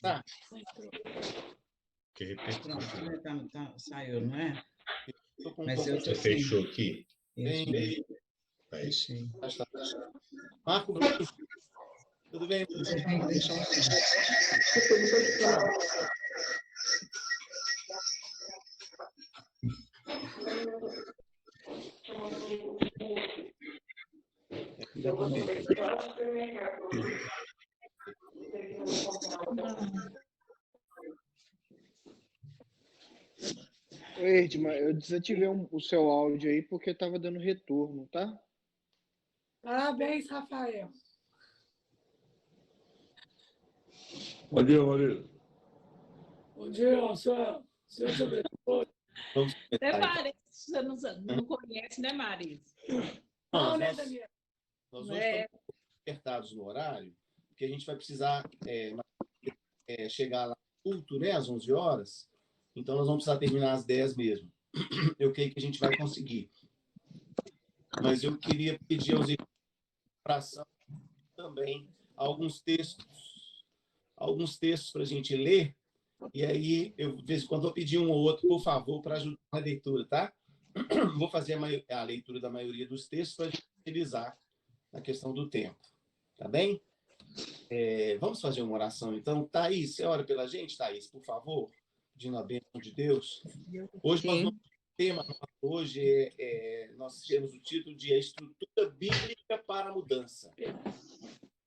Tá? Pronto, saiu, não é? Mas eu Você fechou aqui? Bem, Fechei. Marco, tudo bem? Você tem que deixar o som. Edmar, eu desativei o seu áudio aí porque estava dando retorno, tá? Parabéns, Rafael. Bom dia, Maurício. Bom dia, Marcelo. Senhor te abençoe. Até parece que você não conhece, né, Marisa? Não, né, Daniel? Nós hoje estamos apertados no horário, porque a gente vai precisar chegar lá no culto, né, às 11 horas. Então, nós vamos precisar terminar às 10 mesmo. Eu creio que a gente vai conseguir. Mas eu queria pedir aos irmãos oração também alguns textos para a gente ler. E aí, eu, de vez em quando, vou pedir um ou outro, por favor, para ajudar na leitura, tá? Vou fazer a leitura da maioria dos textos para a gente utilizar na questão do tempo. Tá bem? Vamos fazer uma oração, então. Thaís, você ora pela gente, Thaís, por favor? Pedindo a bênção de Deus. Hoje, o tema hoje nós temos o título de A Estrutura Bíblica para a Mudança.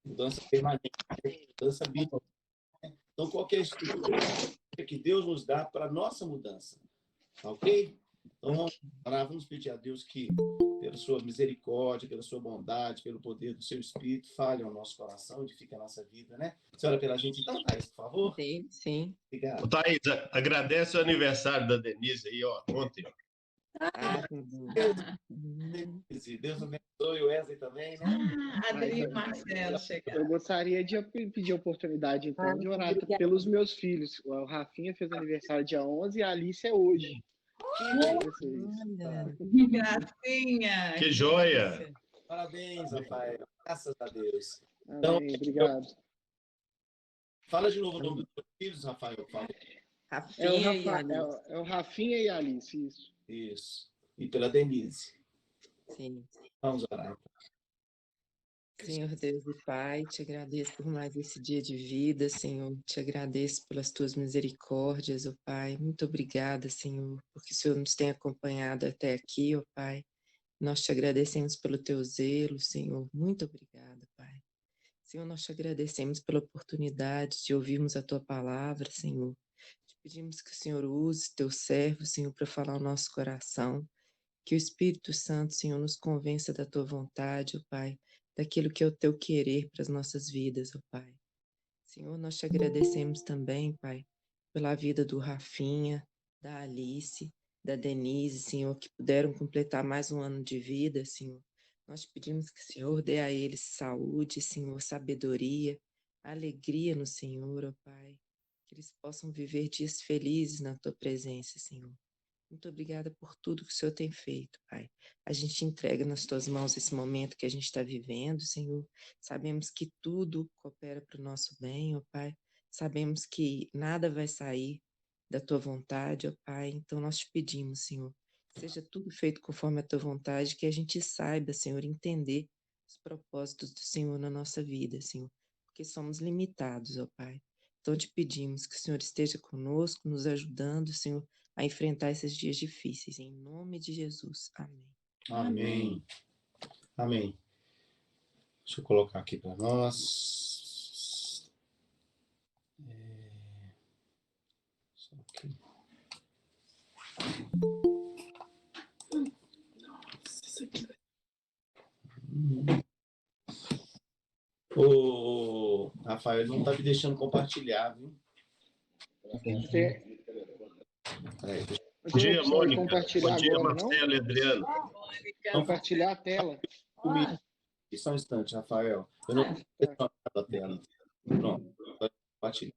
Mudança permanente, mudança bíblica. Então, qual que é a estrutura que Deus nos dá para a nossa mudança? Ok? Então, vamos orar, vamos pedir a Deus que, pela sua misericórdia, pela sua bondade, pelo poder do seu Espírito, fale ao nosso coração, edifique a nossa vida, né? Você ora pela gente, então, Thaís, por favor? Sim, sim. Obrigado. Thaís, agradece o aniversário da Denise aí, ó, ontem. Deus abençoe o Wesley também, né? Adri e Marcelo chegaram. Eu gostaria de pedir a oportunidade, então, de orar pelos meus filhos. O Rafinha fez aniversário dia 11 e a Alice é hoje. Gracinha. Que joia! Parabéns, Rafael. Graças a Deus. Então, obrigado. Fala de novo o nome dos seus filhos, Rafael, por favor. É o Rafinha e a Alice, isso. Isso. E pela Denise. Sim. Vamos orar. Senhor Deus e Pai, te agradeço por mais esse dia de vida, Senhor. Te agradeço pelas tuas misericórdias, ó Pai. Muito obrigada, Senhor, porque o Senhor nos tem acompanhado até aqui, ó Pai. Nós te agradecemos pelo teu zelo, Senhor. Muito obrigada, Pai. Senhor, nós te agradecemos pela oportunidade de ouvirmos a tua palavra, Senhor. Te pedimos que o Senhor use teu servo, Senhor, para falar ao nosso coração. Que o Espírito Santo, Senhor, nos convença da tua vontade, ó Pai, daquilo que é o teu querer para as nossas vidas, ó Pai. Senhor, nós te agradecemos também, Pai, pela vida do Rafinha, da Alice, da Denise, Senhor, que puderam completar mais um ano de vida, Senhor. Nós te pedimos que o Senhor dê a eles saúde, Senhor, sabedoria, alegria no Senhor, ó Pai. Que eles possam viver dias felizes na tua presença, Senhor. Muito obrigada por tudo que o Senhor tem feito, Pai. A gente entrega nas tuas mãos esse momento que a gente está vivendo, Senhor. Sabemos que tudo coopera para o nosso bem, ó Pai. Sabemos que nada vai sair da tua vontade, ó Pai. Então nós te pedimos, Senhor, seja tudo feito conforme a tua vontade, que a gente saiba, Senhor, entender os propósitos do Senhor na nossa vida, Senhor, porque somos limitados, ó Pai. Então te pedimos que o Senhor esteja conosco, nos ajudando, Senhor, a enfrentar esses dias difíceis, em nome de Jesus. Amém. Amém. Amém. Deixa eu colocar aqui para nós. Só aqui. O Rafael não está me deixando compartilhar, viu? Bom dia, Mônica. Compartilhar Bom dia, agora, Marcelo e Adriano. Compartilhar a tela. Só um instante, Rafael. Eu não estou a tela. Pronto. Compartilhar.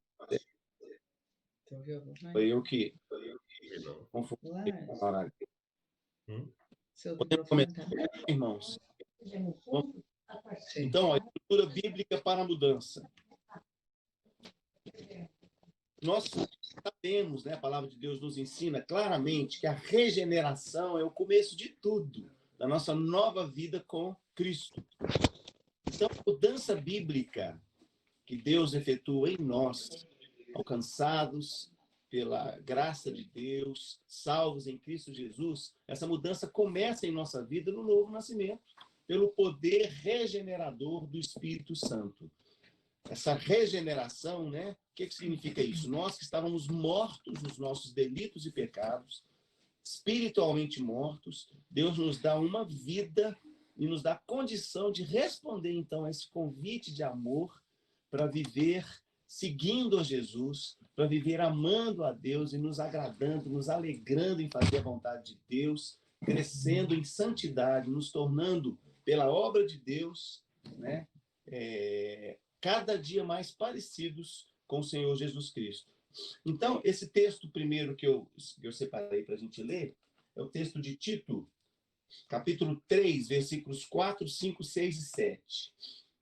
Foi eu que confundi. Podemos começar, irmãos? Então, a estrutura bíblica para a mudança. nós sabemos, né, a palavra de Deus nos ensina claramente que a regeneração é o começo de tudo, da nossa nova vida com Cristo. Então, a mudança bíblica que Deus efetua em nós, alcançados pela graça de Deus, salvos em Cristo Jesus, essa mudança começa em nossa vida no novo nascimento, pelo poder regenerador do Espírito Santo. Essa regeneração, né? O que significa isso? Nós que estávamos mortos nos nossos delitos e pecados, espiritualmente mortos, Deus nos dá uma vida e nos dá condição de responder, então, a esse convite de amor para viver seguindo a Jesus, para viver amando a Deus e nos agradando, nos alegrando em fazer a vontade de Deus, crescendo em santidade, nos tornando, pela obra de Deus, né, cada dia mais parecidos com o Senhor Jesus Cristo. Então, esse texto primeiro que eu separei para a gente ler é o texto de Tito, capítulo 3, versículos 4, 5, 6 e 7,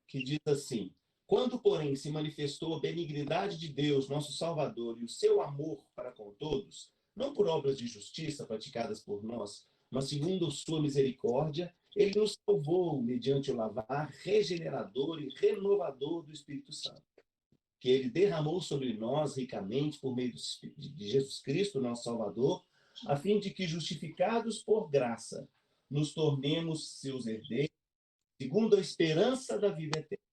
que diz assim: quando, porém, se manifestou a benignidade de Deus, nosso Salvador, e o seu amor para com todos, não por obras de justiça praticadas por nós, mas segundo sua misericórdia, ele nos salvou mediante o lavar regenerador e renovador do Espírito Santo, que ele derramou sobre nós ricamente por meio de Jesus Cristo, nosso Salvador, a fim de que, justificados por graça, nos tornemos seus herdeiros, segundo a esperança da vida eterna.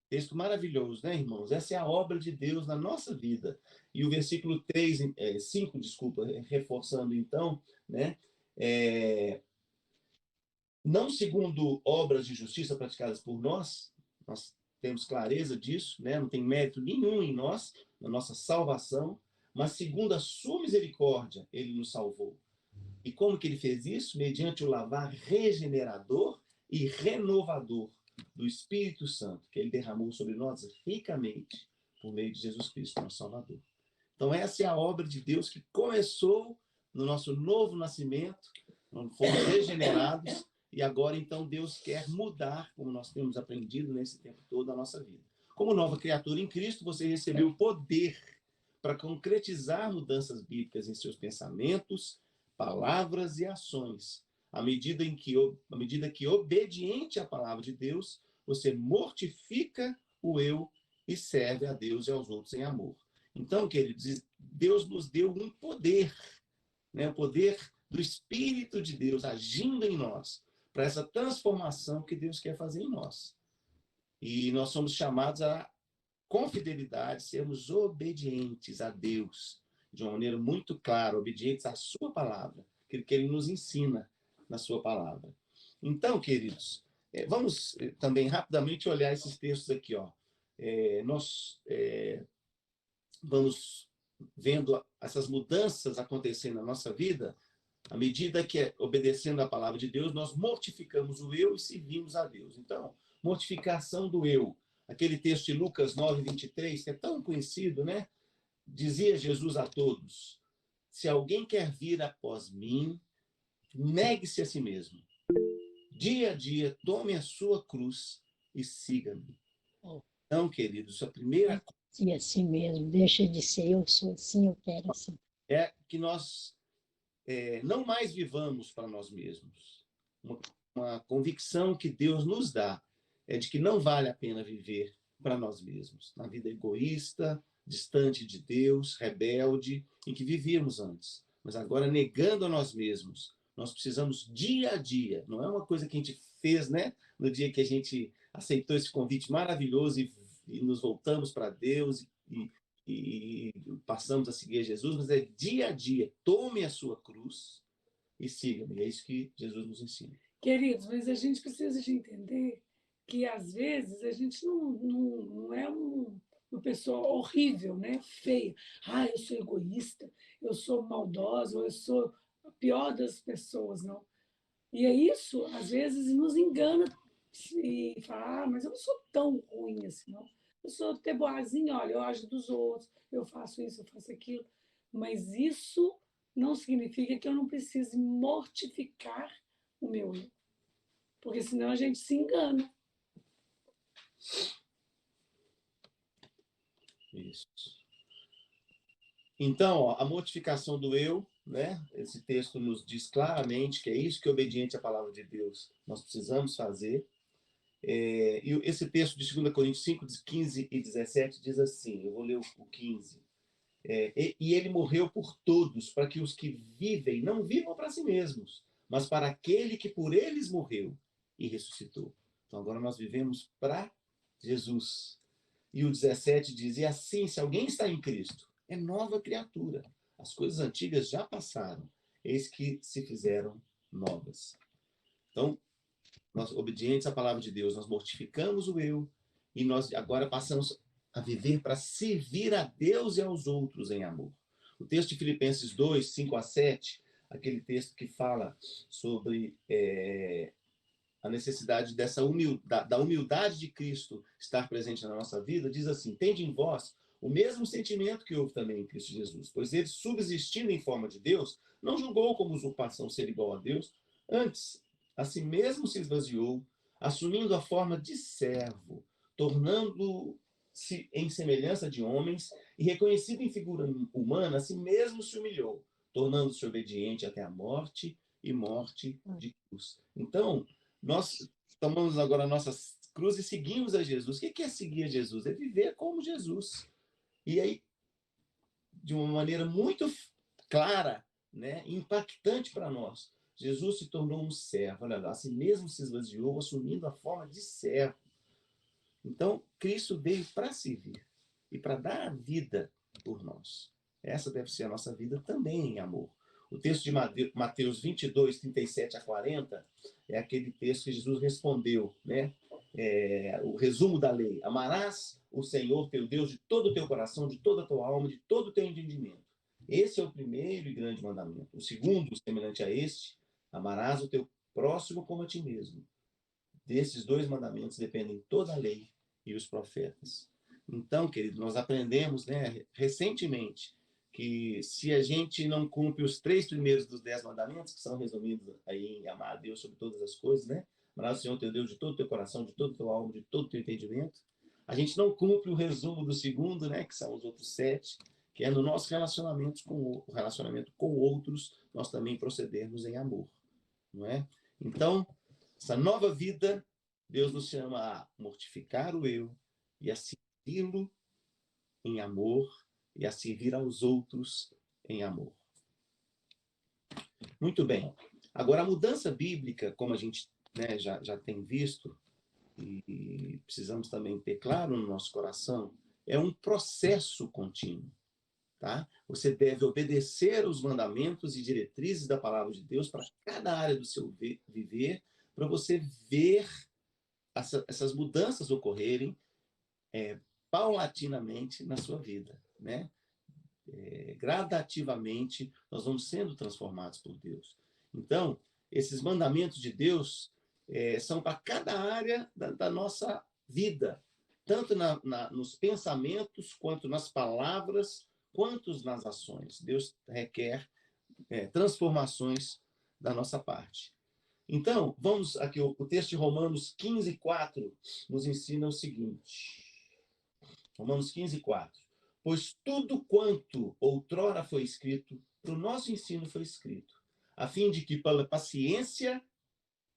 Texto maravilhoso, né, irmãos? Essa é a obra de Deus na nossa vida. E o versículo 5, reforçando então, né? Não segundo obras de justiça praticadas por nós temos clareza disso, né? Não tem mérito nenhum em nós, na nossa salvação, mas segundo a sua misericórdia, ele nos salvou. E como que ele fez isso? Mediante o lavar regenerador e renovador do Espírito Santo, que ele derramou sobre nós ricamente por meio de Jesus Cristo, nosso Salvador. Então, essa é a obra de Deus que começou no nosso novo nascimento, nós fomos regenerados, e agora, então, Deus quer mudar, como nós temos aprendido nesse tempo todo da nossa vida. Como nova criatura em Cristo, você recebeu o poder para concretizar mudanças bíblicas em seus pensamentos, palavras e ações, à medida que, obediente à palavra de Deus, você mortifica o eu e serve a Deus e aos outros em amor. Então, queridos, Deus nos deu um poder, né? O poder do Espírito de Deus agindo em nós, para essa transformação que Deus quer fazer em nós. E nós somos chamados a, com fidelidade, sermos obedientes a Deus, de uma maneira muito clara, obedientes à sua palavra, aquilo que ele nos ensina na sua palavra. Então, queridos, vamos também rapidamente olhar esses textos aqui. Nós vamos vendo essas mudanças acontecendo na nossa vida, à medida que, obedecendo a palavra de Deus, nós mortificamos o eu e servimos a Deus. Então, mortificação do eu. Aquele texto de Lucas 9, 23, que é tão conhecido, né? Dizia Jesus a todos: se alguém quer vir após mim, negue-se a si mesmo. Dia a dia, tome a sua cruz e siga-me. Então, queridos, a primeira coisa E assim mesmo, deixa de ser eu sou assim, eu quero assim. é que nós não mais vivamos para nós mesmos. Uma convicção que Deus nos dá é de que não vale a pena viver para nós mesmos, na vida egoísta, distante de Deus, rebelde, em que vivíamos antes. Mas agora, negando a nós mesmos, nós precisamos dia a dia, não é uma coisa que a gente fez, né? No dia que a gente aceitou esse convite maravilhoso e nos voltamos para Deus e passamos a seguir Jesus, mas é dia a dia. Tome a sua cruz e siga-me. É isso que Jesus nos ensina. Queridos, mas a gente precisa de entender que, às vezes, a gente não é uma pessoa horrível, né? Feia. Eu sou egoísta, eu sou maldosa, eu sou a pior das pessoas, não. E é isso, às vezes, nos engana e fala, mas eu não sou tão ruim assim, não. Eu sou até boazinha, olha, eu ajudo os outros, eu faço isso, eu faço aquilo. Mas isso não significa que eu não precise mortificar o meu eu. Porque senão a gente se engana. Isso. Então, ó, a mortificação do eu, né? Esse texto nos diz claramente que é isso que, obediente à palavra de Deus, nós precisamos fazer. E esse texto de 2 Coríntios 5, 15 e 17 diz assim, eu vou ler o 15. E ele morreu por todos, para que os que vivem não vivam para si mesmos, mas para aquele que por eles morreu e ressuscitou. Então agora nós vivemos para Jesus. E o 17 diz, e assim, se alguém está em Cristo, é nova criatura. As coisas antigas já passaram, eis que se fizeram novas. Então, nós, obedientes à palavra de Deus, nós mortificamos o eu e nós agora passamos a viver para servir a Deus e aos outros em amor. O texto de Filipenses 2, 5 a 7, aquele texto que fala sobre a necessidade da humildade de Cristo estar presente na nossa vida, diz assim, tende em vós o mesmo sentimento que houve também em Cristo Jesus, pois ele, subsistindo em forma de Deus, não julgou como usurpação ser igual a Deus, antes, a si mesmo se esvaziou, assumindo a forma de servo, tornando-se em semelhança de homens e reconhecido em figura humana, a si mesmo se humilhou, tornando-se obediente até a morte e morte de cruz. Então, nós tomamos agora a nossa cruz e seguimos a Jesus. O que é seguir a Jesus? É viver como Jesus. E aí, de uma maneira muito clara, né, impactante para nós, Jesus se tornou um servo. Olha lá, assim mesmo se esvaziou, assumindo a forma de servo. Então, Cristo veio para servir e para dar a vida por nós. Essa deve ser a nossa vida também em amor. O texto de Mateus 22, 37 a 40, é aquele texto que Jesus respondeu, né? O resumo da lei. Amarás o Senhor teu Deus de todo o teu coração, de toda a tua alma, de todo o teu entendimento. Esse é o primeiro e grande mandamento. O segundo, semelhante a este, amarás o teu próximo como a ti mesmo. Desses dois mandamentos dependem toda a lei e os profetas. Então, querido, nós aprendemos, né, recentemente, que se a gente não cumpre os 3 primeiros dos 10 mandamentos, que são resumidos aí em amar a Deus sobre todas as coisas, né? Amar o Senhor teu Deus de todo o teu coração, de todo o teu alma, de todo o teu entendimento. A gente não cumpre o resumo do segundo, né, que são os outros 7, que é no nosso relacionamento com outros, nós também procedermos em amor, não é? Então, essa nova vida, Deus nos chama a mortificar o eu e a servi-lo em amor e a servir aos outros em amor. Muito bem. Agora, a mudança bíblica, como a gente, né, já tem visto, e precisamos também ter claro no nosso coração, é um processo contínuo. Tá? Você deve obedecer os mandamentos e diretrizes da palavra de Deus para cada área do seu viver, para você ver essas mudanças ocorrerem paulatinamente na sua vida, né? Gradativamente, nós vamos sendo transformados por Deus. Então, esses mandamentos de Deus são para cada área da nossa vida, tanto nos pensamentos, quanto nas palavras, quanto nas ações. Deus requer transformações da nossa parte. Então, vamos aqui, o texto de Romanos 15, 4 nos ensina o seguinte. Romanos 15, 4. Pois tudo quanto outrora foi escrito, para o nosso ensino foi escrito, a fim de que pela paciência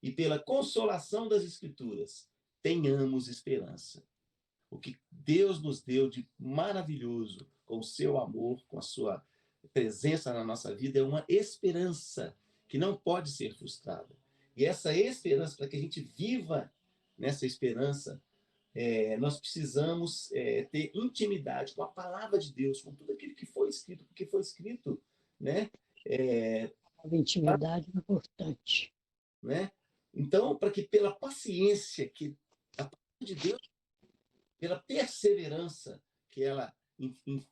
e pela consolação das Escrituras tenhamos esperança. O que Deus nos deu de maravilhoso, com o seu amor, com a sua presença na nossa vida, é uma esperança que não pode ser frustrada. E essa esperança, para que a gente viva nessa esperança, nós precisamos ter intimidade com a palavra de Deus, com tudo aquilo que foi escrito, porque foi escrito, né? A intimidade é importante. Né? Então, para que pela paciência que a palavra de Deus, pela perseverança que ela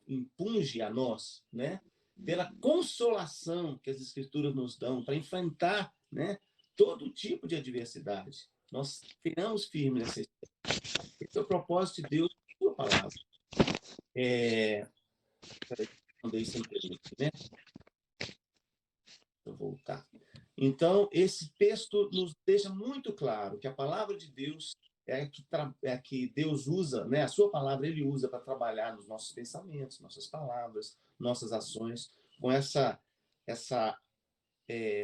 impunge a nós, né? Pela consolação que as Escrituras nos dão para enfrentar, né, todo tipo de adversidade, nós tenhamos firme nessa esperança. Esse é o propósito de Deus com a sua palavra. Mandei sem permitir, né? Deixa eu voltar. Então, esse texto nos deixa muito claro que a palavra de Deus é a que Deus usa, né? A sua palavra ele usa para trabalhar nos nossos pensamentos, nossas palavras, nossas ações, com essa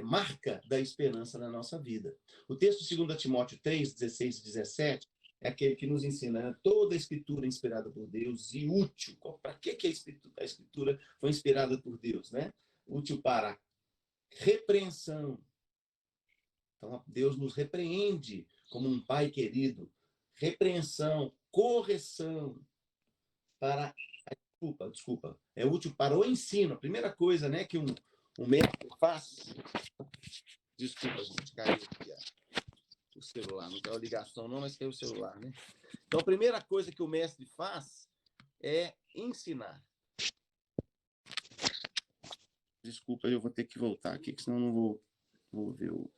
marca da esperança na nossa vida. O texto de 2 Timóteo 3, 16 e 17 é aquele que nos ensina, né? Toda a escritura é inspirada por Deus e útil. Para que a escritura foi inspirada por Deus, né? Útil para repreensão. Então, Deus nos repreende como um pai querido. Repreensão, correção, para... Desculpa. É útil para o ensino. A primeira coisa, né, que um mestre faz... Desculpa, gente, caiu aqui o celular. Não tem uma ligação não, mas caiu o celular, né? Então, a primeira coisa que o mestre faz é ensinar. Desculpa, eu vou ter que voltar aqui, que senão eu não vou ver o...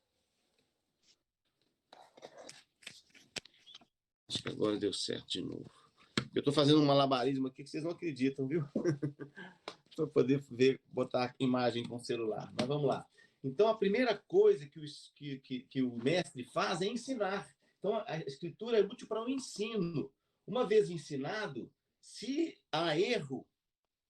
Acho que agora deu certo de novo. Eu estou fazendo um malabarismo aqui que vocês não acreditam, viu? Para poder ver, botar a imagem com o celular. Mas vamos lá. Então, a primeira coisa que o mestre faz é ensinar. Então, a escritura é útil para o ensino. Uma vez ensinado, se há erro,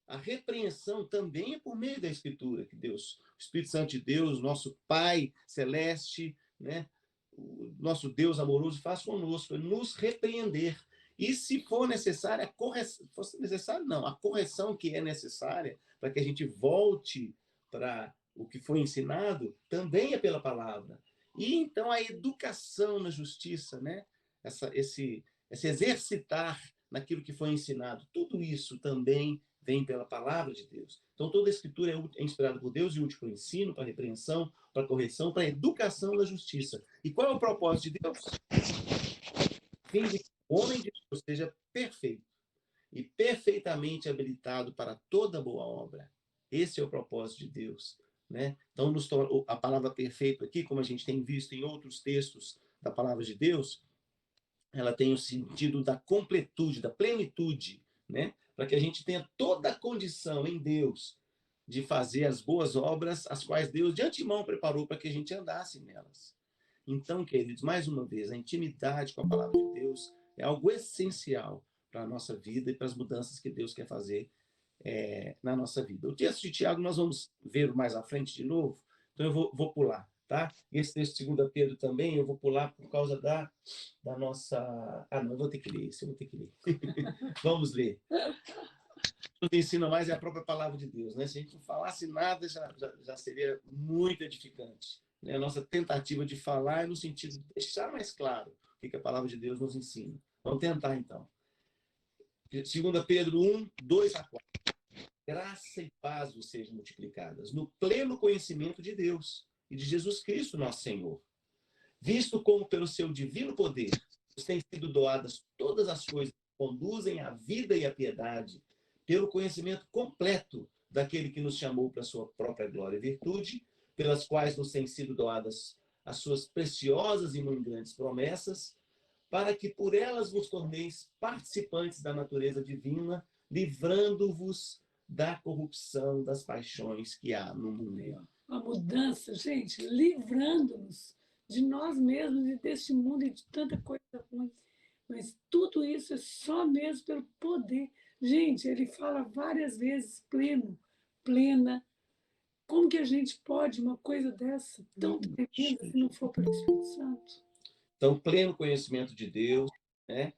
a repreensão também é por meio da escritura, que Deus, o Espírito Santo de Deus, nosso Pai celeste, né? O nosso Deus amoroso faz conosco, é nos repreender. E se for necessária, a correção que é necessária para que a gente volte para o que foi ensinado, também é pela palavra. E então a educação na justiça, né? Esse exercitar naquilo que foi ensinado, tudo isso também vem pela palavra de Deus. Então toda a escritura é inspirada por Deus e útil para o ensino, para a repreensão, para a correção, para a educação da justiça. E qual é o propósito de Deus? Fim de que o homem de Deus seja perfeito e perfeitamente habilitado para toda boa obra. Esse é o propósito de Deus, né? Então, a palavra perfeito aqui, como a gente tem visto em outros textos da palavra de Deus, ela tem o sentido da completude, da plenitude, né? Para que a gente tenha toda a condição em Deus de fazer as boas obras, as quais Deus de antemão preparou para que a gente andasse nelas. Então, queridos, mais uma vez, a intimidade com a palavra de Deus é algo essencial para a nossa vida e para as mudanças que Deus quer fazer na nossa vida. O texto de Tiago nós vamos ver mais à frente de novo, então eu vou pular, tá? Esse texto de 2 Pedro também eu vou pular por causa da nossa... Ah, não, eu vou ter que ler isso, eu vou ter que ler. Vamos ler. O que ensina mais é a própria palavra de Deus, né? Se a gente não falasse nada, já seria muito edificante. A nossa tentativa de falar é no sentido de deixar mais claro o que a palavra de Deus nos ensina. Vamos tentar, então. 2 Pedro 1, 2 a 4. Graça e paz vos sejam multiplicadas no pleno conhecimento de Deus e de Jesus Cristo, nosso Senhor. Visto como pelo seu divino poder nos têm sido doadas todas as coisas que conduzem à vida e à piedade, pelo conhecimento completo daquele que nos chamou para a sua própria glória e virtude, pelas quais nos têm sido doadas as suas preciosas e muito grandes promessas, para que por elas vos torneis participantes da natureza divina, livrando-vos da corrupção das paixões que há no mundo. A mudança, gente, livrando-nos de nós mesmos e deste mundo e de tanta coisa ruim. Mas tudo isso é só mesmo pelo poder. Gente, ele fala várias vezes pleno, plena. Como que a gente pode uma coisa dessa tão tremenda se não for pelo Espírito Santo? Então, pleno conhecimento de Deus, né?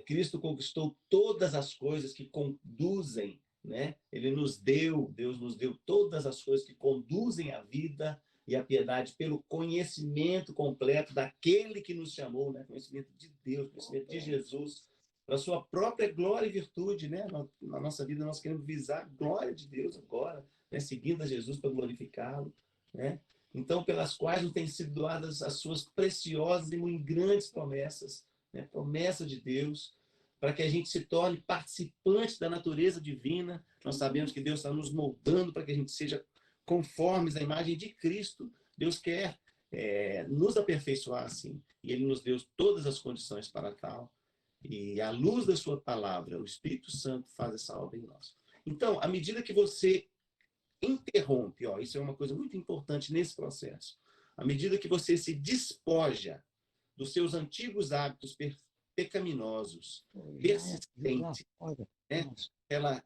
Cristo conquistou todas as coisas que conduzem, né? Deus nos deu todas as coisas que conduzem à vida e à piedade pelo conhecimento completo daquele que nos chamou, né? Conhecimento de Deus, conhecimento de Jesus, para a sua própria glória e virtude, né? Na nossa vida nós queremos visar a glória de Deus agora, né? Seguindo a Jesus para glorificá-lo, né? Então, pelas quais nos têm sido doadas as suas preciosas e muito grandes promessas, né? Promessa de Deus, para que a gente se torne participante da natureza divina. Nós sabemos que Deus está nos moldando para que a gente seja conformes à imagem de Cristo. Deus quer nos aperfeiçoar assim, e Ele nos deu todas as condições para tal. E à luz da sua palavra, o Espírito Santo faz essa obra em nós. Então, à medida que você interrompe, isso é uma coisa muito importante nesse processo. À medida que você se despoja dos seus antigos hábitos pecaminosos, persistentes, né?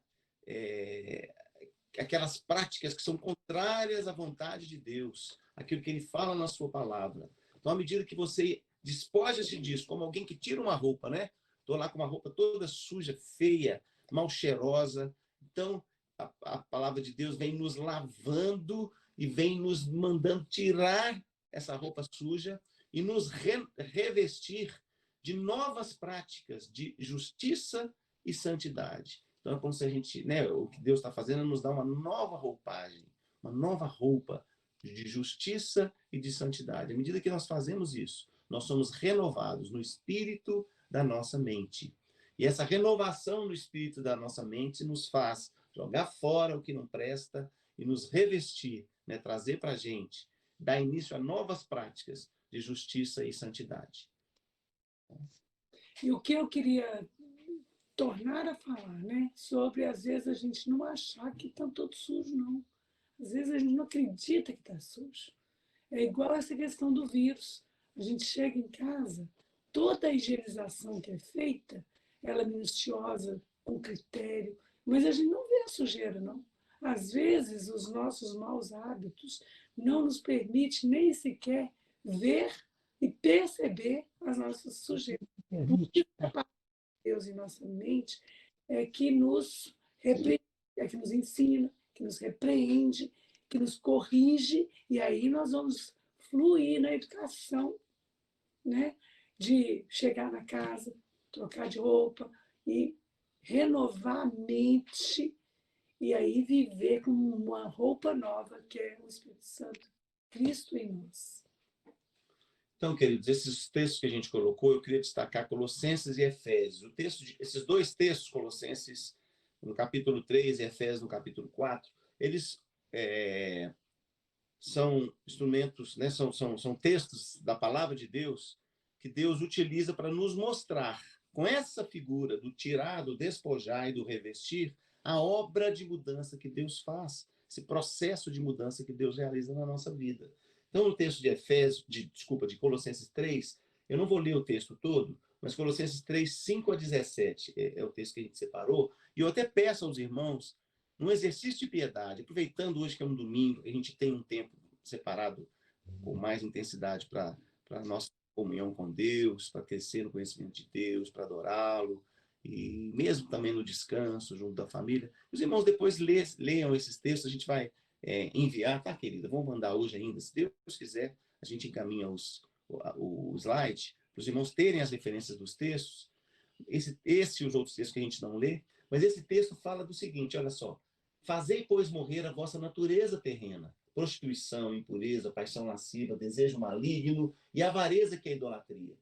Aquelas práticas que são contrárias à vontade de Deus, aquilo que ele fala na sua palavra. Então, à medida que você despoja-se disso, como alguém que tira uma roupa, né? Estou lá com uma roupa toda suja, feia, mal cheirosa. Então, a palavra de Deus vem nos lavando e vem nos mandando tirar essa roupa suja e nos revestir de novas práticas de justiça e santidade. Então, é como se a gente, né, o que Deus está fazendo é nos dar uma nova roupagem, uma nova roupa de justiça e de santidade. À medida que nós fazemos isso, nós somos renovados no espírito da nossa mente. E essa renovação no espírito da nossa mente nos faz jogar fora o que não presta e nos revestir, né, trazer para a gente, dar início a novas práticas de justiça e santidade. E o que eu queria tornar a falar, né, sobre, às vezes, a gente não achar que está todo sujo, não. Às vezes a gente não acredita que está sujo. É igual essa questão do vírus. A gente chega em casa, toda a higienização que é feita, ela é minuciosa, com critério, mas a gente não vê a sujeira, não. Às vezes, os nossos maus hábitos não nos permitem nem sequer ver e perceber as nossas sujeiras. O que Deus em nossa mente é que nos repreende, é que nos ensina, que nos repreende, que nos corrige, e aí nós vamos fluir na educação, né? De chegar na casa, trocar de roupa e renovar a mente, e aí viver com uma roupa nova, que é o Espírito Santo, Cristo em nós. Então, queridos, esses textos que a gente colocou, eu queria destacar Colossenses e Efésios. Esses dois textos, Colossenses no capítulo 3 e Efésios no capítulo 4, eles são instrumentos, né? São textos da palavra de Deus que Deus utiliza para nos mostrar, com essa figura do tirar, do despojar e do revestir, a obra de mudança que Deus faz, esse processo de mudança que Deus realiza na nossa vida. Então, no texto de Colossenses 3, eu não vou ler o texto todo, mas Colossenses 3, 5 a 17 é o texto que a gente separou, e eu até peço aos irmãos, num exercício de piedade, aproveitando hoje que é um domingo, a gente tem um tempo separado com mais intensidade para a nossa comunhão com Deus, para crescer no conhecimento de Deus, para adorá-lo, e mesmo também no descanso, junto da família. Os irmãos depois leiam esses textos, a gente vai enviar, tá, querida? Vamos mandar hoje ainda, se Deus quiser, a gente encaminha o slide, para os irmãos terem as referências dos textos, esse e os outros textos que a gente não lê, mas esse texto fala do seguinte, olha só, fazei, pois, morrer a vossa natureza terrena, prostituição, impureza, paixão lasciva, desejo maligno e avareza, que é a idolatria.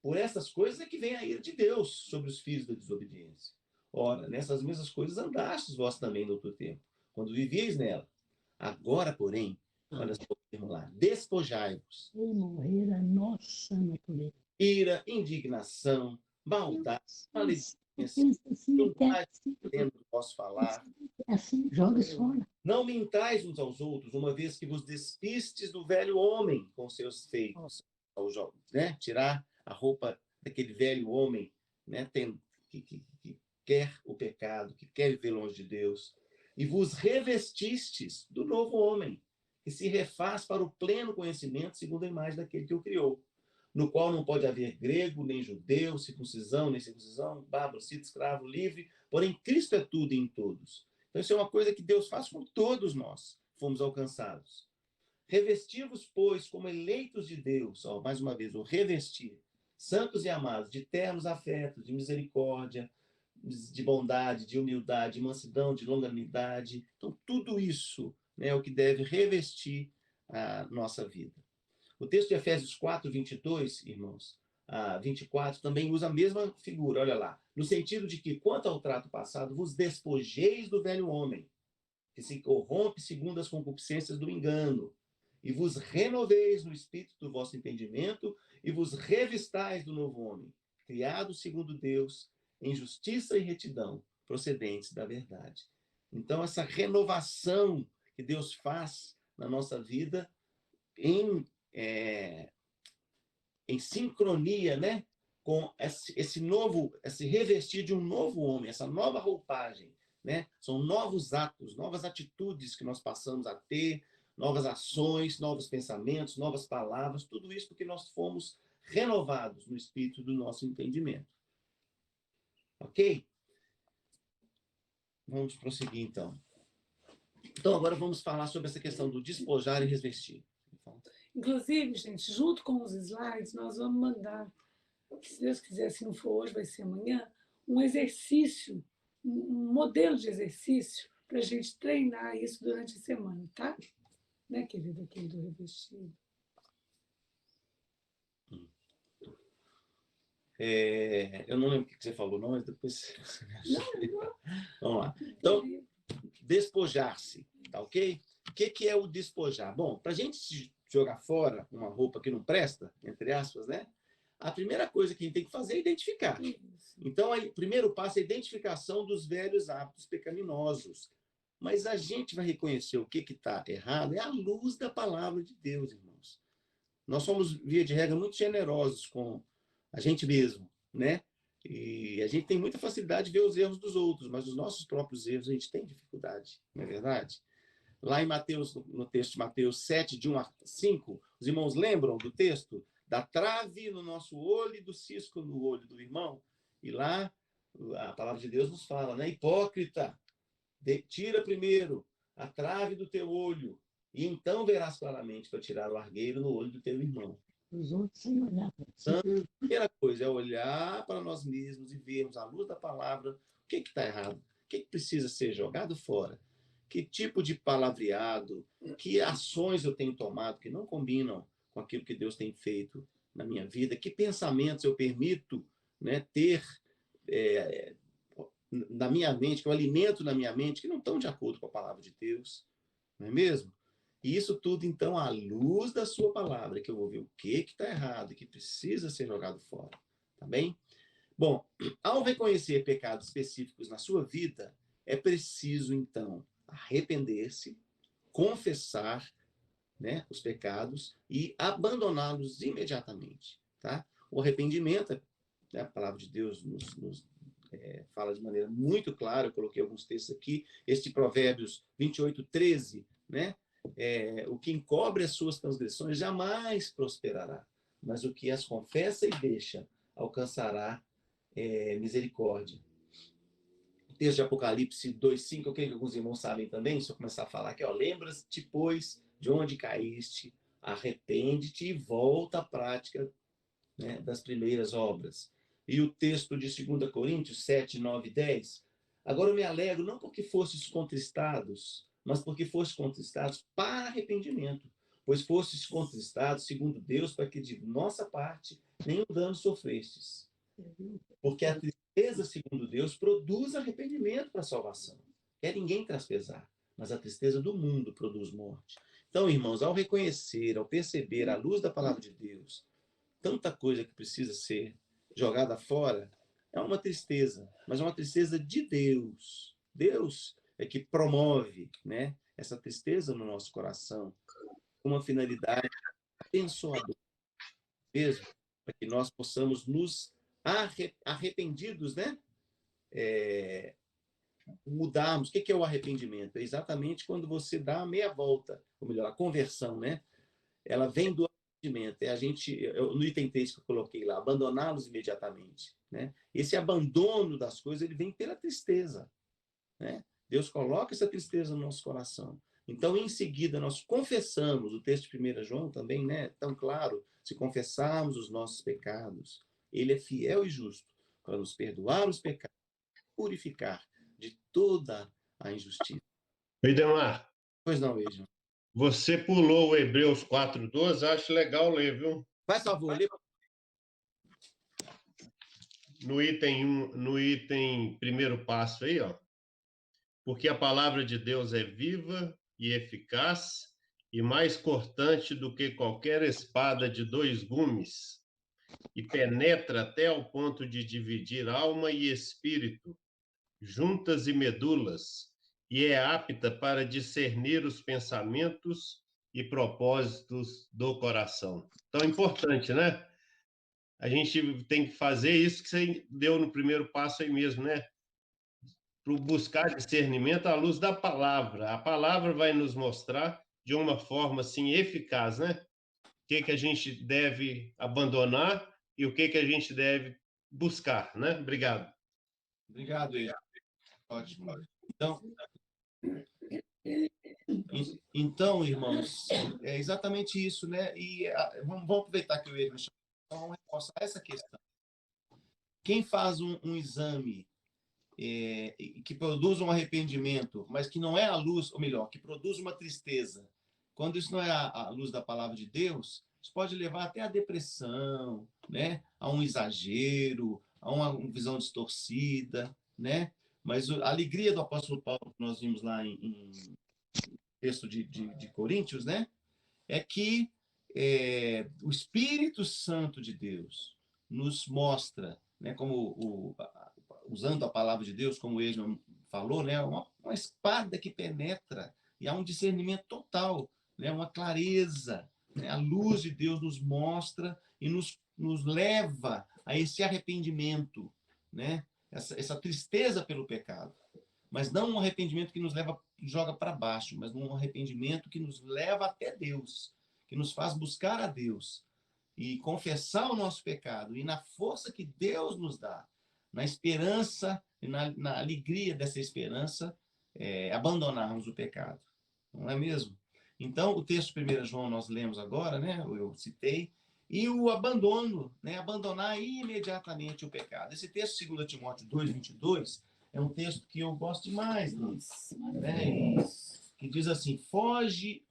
Por essas coisas é que vem a ira de Deus sobre os filhos da desobediência. Ora, nessas mesmas coisas andastes vós também no outro tempo, quando vivíeis nela. Agora, porém, olha só o termo lá, despojai-vos. Morrer a nossa natureza. Ira, indignação, maldade, maledicência, não posso falar. Assim, joga fora. Não mintais uns aos outros, uma vez que vos despistes do velho homem com seus feitos. Né? Tirar a roupa daquele velho homem, né? que quer o pecado, que quer viver longe de Deus. E vos revestistes do novo homem, que se refaz para o pleno conhecimento segundo a imagem daquele que o criou, no qual não pode haver grego, nem judeu, circuncisão, nem circuncisão, bárbaro, cita, escravo, livre, porém Cristo é tudo e em todos. Então isso é uma coisa que Deus faz com todos nós, fomos alcançados. Revestir-vos, pois, como eleitos de Deus, ó, mais uma vez, o revestir, santos e amados, de ternos afetos, de misericórdia, de bondade, de humildade, de mansidão, de longanimidade. Então, tudo isso, né, é o que deve revestir a nossa vida. O texto de Efésios 4, 22, irmãos, 24, também usa a mesma figura, olha lá, no sentido de que, quanto ao trato passado, vos despojeis do velho homem, que se corrompe segundo as concupiscências do engano, e vos renoveis no espírito do vosso entendimento, e vos revistais do novo homem, criado segundo Deus, em justiça e retidão, procedentes da verdade. Então, essa renovação que Deus faz na nossa vida em em sincronia, né, com esse revestir de um novo homem, essa nova roupagem, né? São novos atos, novas atitudes que nós passamos a ter, novas ações, novos pensamentos, novas palavras, tudo isso porque nós fomos renovados no espírito do nosso entendimento. Ok? Vamos prosseguir, então. Então, agora vamos falar sobre essa questão do despojar e revestir. Inclusive, gente, junto com os slides, nós vamos mandar, se Deus quiser, se não for hoje, vai ser amanhã, um exercício, um modelo de exercício para a gente treinar isso durante a semana, tá? Né, querido, aquele do revestido. Eu não lembro o que você falou, não, mas depois... Não. Vamos lá. Então, despojar-se, tá ok? O que é o despojar? Bom, para a gente jogar fora uma roupa que não presta, entre aspas, né? A primeira coisa que a gente tem que fazer é identificar. Então, o primeiro passo é a identificação dos velhos hábitos pecaminosos. Mas a gente vai reconhecer o que está errado é à luz da palavra de Deus, irmãos. Nós somos, via de regra, muito generosos com a gente mesmo, né? E a gente tem muita facilidade de ver os erros dos outros, mas os nossos próprios erros a gente tem dificuldade, não é verdade? Lá em Mateus, no texto de Mateus 7, de 1 a 5, os irmãos lembram do texto? Da trave no nosso olho e do cisco no olho do irmão. E lá a palavra de Deus nos fala, né? Hipócrita, tira primeiro a trave do teu olho, e então verás claramente para tirar o argueiro no olho do teu irmão. Os outros sem olhar para Então, a primeira coisa é olhar para nós mesmos e vermos, à luz da palavra, o que está errado, o que precisa ser jogado fora, que tipo de palavreado, que ações eu tenho tomado que não combinam com aquilo que Deus tem feito na minha vida, que pensamentos eu permito, né, ter na minha mente, que eu alimento na minha mente, que não estão de acordo com a palavra de Deus, não é mesmo? E isso tudo, então, à luz da sua palavra, que eu vou ver o que está errado e que precisa ser jogado fora, tá bem? Bom, ao reconhecer pecados específicos na sua vida, é preciso, então, arrepender-se, confessar, né, os pecados e abandoná-los imediatamente, tá? O arrependimento, né, a palavra de Deus nos fala de maneira muito clara, eu coloquei alguns textos aqui, este Provérbios 28, 13, né? O que encobre as suas transgressões jamais prosperará, mas o que as confessa e deixa alcançará misericórdia. O texto de Apocalipse 2:5, eu creio que alguns irmãos sabem também, se eu começar a falar aqui, lembra-te, pois, de onde caíste, arrepende-te e volta à prática, né, das primeiras obras. E o texto de 2 Coríntios 7, 9 e 10, agora eu me alegro não porque fostes contristados, mas porque fostes contristados para arrependimento, pois fostes contristados segundo Deus, para que de nossa parte nenhum dano sofrestes. Porque a tristeza, segundo Deus, produz arrependimento para a salvação. Quer ninguém traz pesar, mas a tristeza do mundo produz morte. Então, irmãos, ao reconhecer, ao perceber, à luz da palavra de Deus, tanta coisa que precisa ser jogada fora, é uma tristeza, mas é uma tristeza de Deus. Deus é que promove, né, essa tristeza no nosso coração, com uma finalidade abençoadora, mesmo, para que nós possamos nos arrependidos, né, mudarmos. O que é o arrependimento? É exatamente quando você dá a meia volta, ou melhor, a conversão, né? Ela vem do arrependimento. No item 3 que eu coloquei lá, abandoná-los imediatamente, né? Esse abandono das coisas, ele vem pela tristeza, né? Deus coloca essa tristeza no nosso coração. Então, em seguida, nós confessamos, o texto de 1 João também, né, tão claro, se confessarmos os nossos pecados, ele é fiel e justo para nos perdoar os pecados, purificar de toda a injustiça. Idemar, Pois não, Eja. você pulou o Hebreus 4:12, acho legal ler, viu? Faz favor, lê. No item primeiro passo aí, ó. Porque a palavra de Deus é viva e eficaz e mais cortante do que qualquer espada de 2 gumes, e penetra até ao ponto de dividir alma e espírito, juntas e medulas, e é apta para discernir os pensamentos e propósitos do coração. Então, importante, né? a gente tem que fazer isso que você deu no primeiro passo aí mesmo, né? Para buscar discernimento à luz da palavra. A palavra vai nos mostrar de uma forma assim eficaz, né? O que a gente deve abandonar e o que a gente deve buscar, né? Obrigado. Obrigado, Ivo. Ótimo. Então, irmãos, é exatamente isso, né? E vamos aproveitar que o Ivo me chamou, então vamos reforçar essa questão. Quem faz um exame que produz um arrependimento, mas que não é a luz, ou melhor, que produz uma tristeza, quando isso não é a luz da palavra de Deus, isso pode levar até a depressão, né? A um exagero, a uma visão distorcida, né? Mas a alegria do apóstolo Paulo, que nós vimos lá em texto de Coríntios, né? É que o Espírito Santo de Deus nos mostra, né? Como usando a palavra de Deus, como o Esma falou, né? Uma espada que penetra e há um discernimento total, né? Uma clareza, né? A luz de Deus nos mostra e nos leva a esse arrependimento, né? Essa tristeza pelo pecado, mas não um arrependimento que nos joga para baixo, mas um arrependimento que nos leva até Deus, que nos faz buscar a Deus e confessar o nosso pecado e na força que Deus nos dá, na esperança e na alegria dessa esperança, abandonarmos o pecado. Não é mesmo? Então, o texto de 1 João nós lemos agora, né? Eu citei, e o abandono, né? Abandonar imediatamente o pecado. Esse texto, 2 Timóteo 2:22, é um texto que eu gosto demais, né? Que diz assim: foge,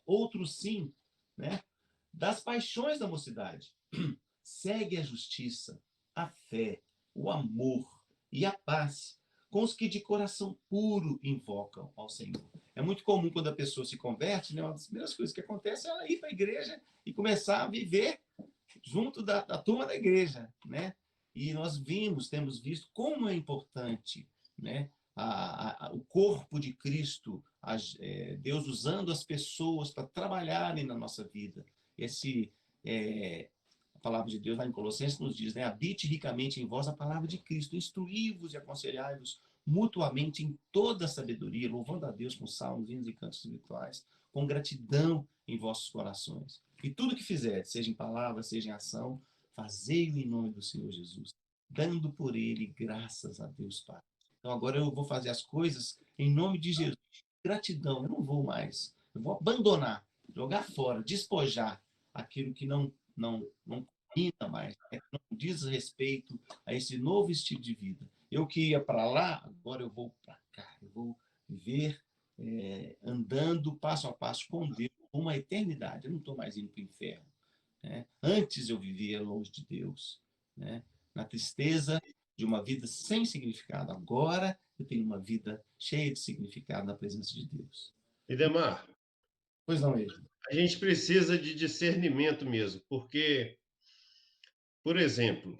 outro sim, né? Das paixões da mocidade. Segue a justiça, a fé, o amor e a paz com os que de coração puro invocam ao Senhor. É muito comum quando a pessoa se converte, né? Uma das primeiras coisas que acontece é ela ir para a igreja e começar a viver junto da turma da igreja, né? E nós temos visto como é importante, né? O corpo de Cristo, Deus usando as pessoas para trabalharem na nossa vida. A palavra de Deus lá em Colossenses nos diz, né? Habite ricamente em vós a palavra de Cristo, instruí-vos e aconselhai-vos mutuamente em toda a sabedoria, louvando a Deus com salmos, hinos e cantos espirituais, com gratidão em vossos corações. E tudo que fizerdes, seja em palavra, seja em ação, fazei-o em nome do Senhor Jesus, dando por ele graças a Deus Pai. Então agora eu vou fazer as coisas em nome de Jesus. Gratidão, eu não vou mais. Eu vou abandonar, jogar fora, despojar aquilo que não combina mais, né? Não diz respeito a esse novo estilo de vida. Eu que ia para lá, agora eu vou para cá. Eu vou viver andando passo a passo com Deus, uma eternidade. Eu não estou mais indo para o inferno, né? Antes eu vivia longe de Deus, né? Na tristeza de uma vida sem significado. Agora eu tenho uma vida cheia de significado na presença de Deus. Idemar, Pois não, ele. a gente precisa de discernimento mesmo, porque, por exemplo,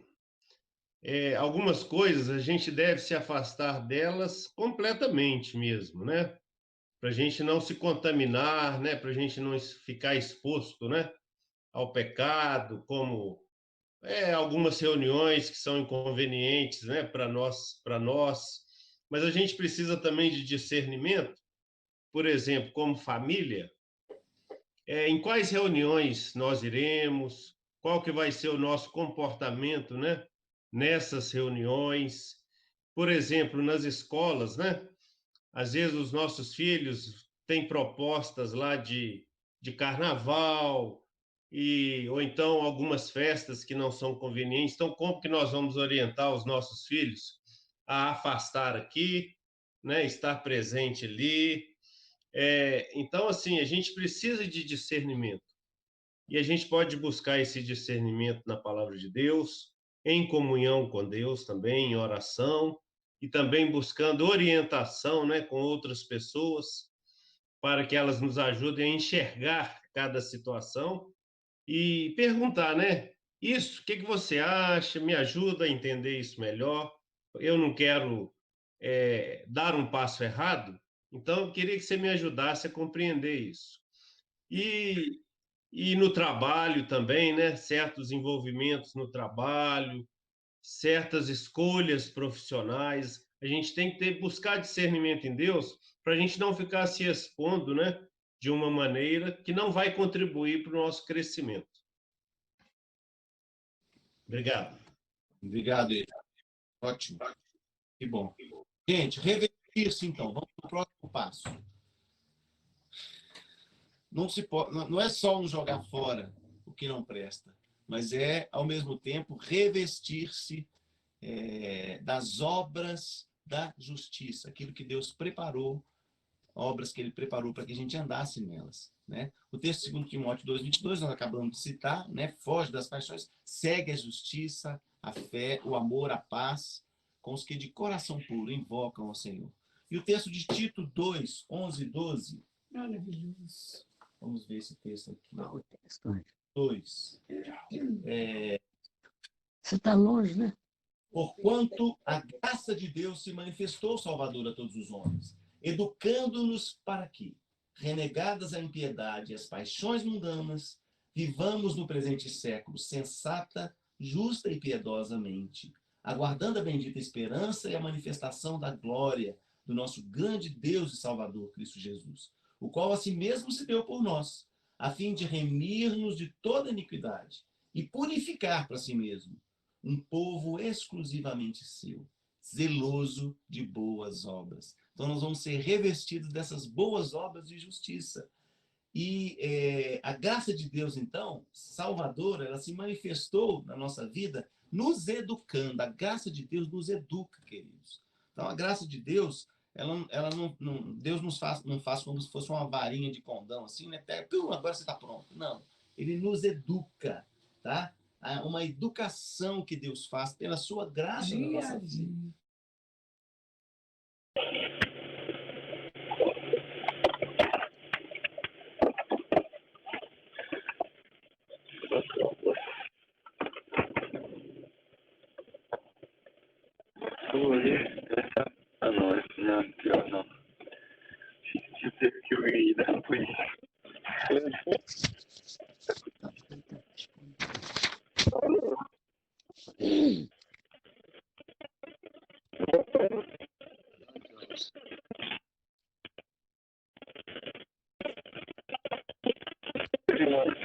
algumas coisas a gente deve se afastar delas completamente mesmo, né? Para a gente não se contaminar, né? Para a gente não ficar exposto, né? Ao pecado, como algumas reuniões que são inconvenientes, né? Para nós. Mas a gente precisa também de discernimento, por exemplo, como família. Em quais reuniões nós iremos, qual que vai ser o nosso comportamento, né? Nessas reuniões, por exemplo, nas escolas, né? Às vezes os nossos filhos têm propostas lá de carnaval, ou então algumas festas que não são convenientes. Então, como que nós vamos orientar os nossos filhos a afastar aqui, né? Estar presente ali? Então, assim, a gente precisa de discernimento. E a gente pode buscar esse discernimento na palavra de Deus, em comunhão com Deus também, em oração, e também buscando orientação, né, com outras pessoas, para que elas nos ajudem a enxergar cada situação e perguntar, né? Isso, o que você acha? Me ajuda a entender isso melhor. Eu não quero dar um passo errado, então eu queria que você me ajudasse a compreender isso. E E no trabalho também, né? Certos envolvimentos no trabalho, certas escolhas profissionais. A gente tem que buscar discernimento em Deus para a gente não ficar se expondo, né? De uma maneira que não vai contribuir para o nosso crescimento. Obrigado. Obrigado, Eli. Ótimo. Que bom. Gente, revestir-se, então. Vamos para o próximo passo. Não é só um jogar fora o que não presta, mas é, ao mesmo tempo, revestir-se das obras da justiça, aquilo que Deus preparou, obras que ele preparou para que a gente andasse nelas. Né? O texto de 2 Timóteo 2:22, nós acabamos de citar, né? Foge das paixões, segue a justiça, a fé, o amor, a paz, com os que de coração puro invocam ao Senhor. E o texto de Tito 2:11-12. Maravilhoso. Vamos ver esse texto aqui. Qual o texto? 2. Você está longe, né? Porquanto a graça de Deus se manifestou salvadora a todos os homens, educando-nos para que, renegadas a impiedade e as paixões mundanas, vivamos no presente século sensata, justa e piedosamente, aguardando a bendita esperança e a manifestação da glória do nosso grande Deus e Salvador, Cristo Jesus, o qual a si mesmo se deu por nós, a fim de remir-nos de toda iniquidade e purificar para si mesmo um povo exclusivamente seu, zeloso de boas obras. Então, nós vamos ser revestidos dessas boas obras de justiça. E a graça de Deus, então, salvadora, ela se manifestou na nossa vida, nos educando. A graça de Deus nos educa, queridos. Então, a graça de Deus, Deus não faz como se fosse uma varinha de condão, assim, né? Pega, agora você está pronto. Não. Ele nos educa, tá? Uma educação que Deus faz pela sua graça na nossa vida. Não, pior não. Se teve que eu ir da polícia.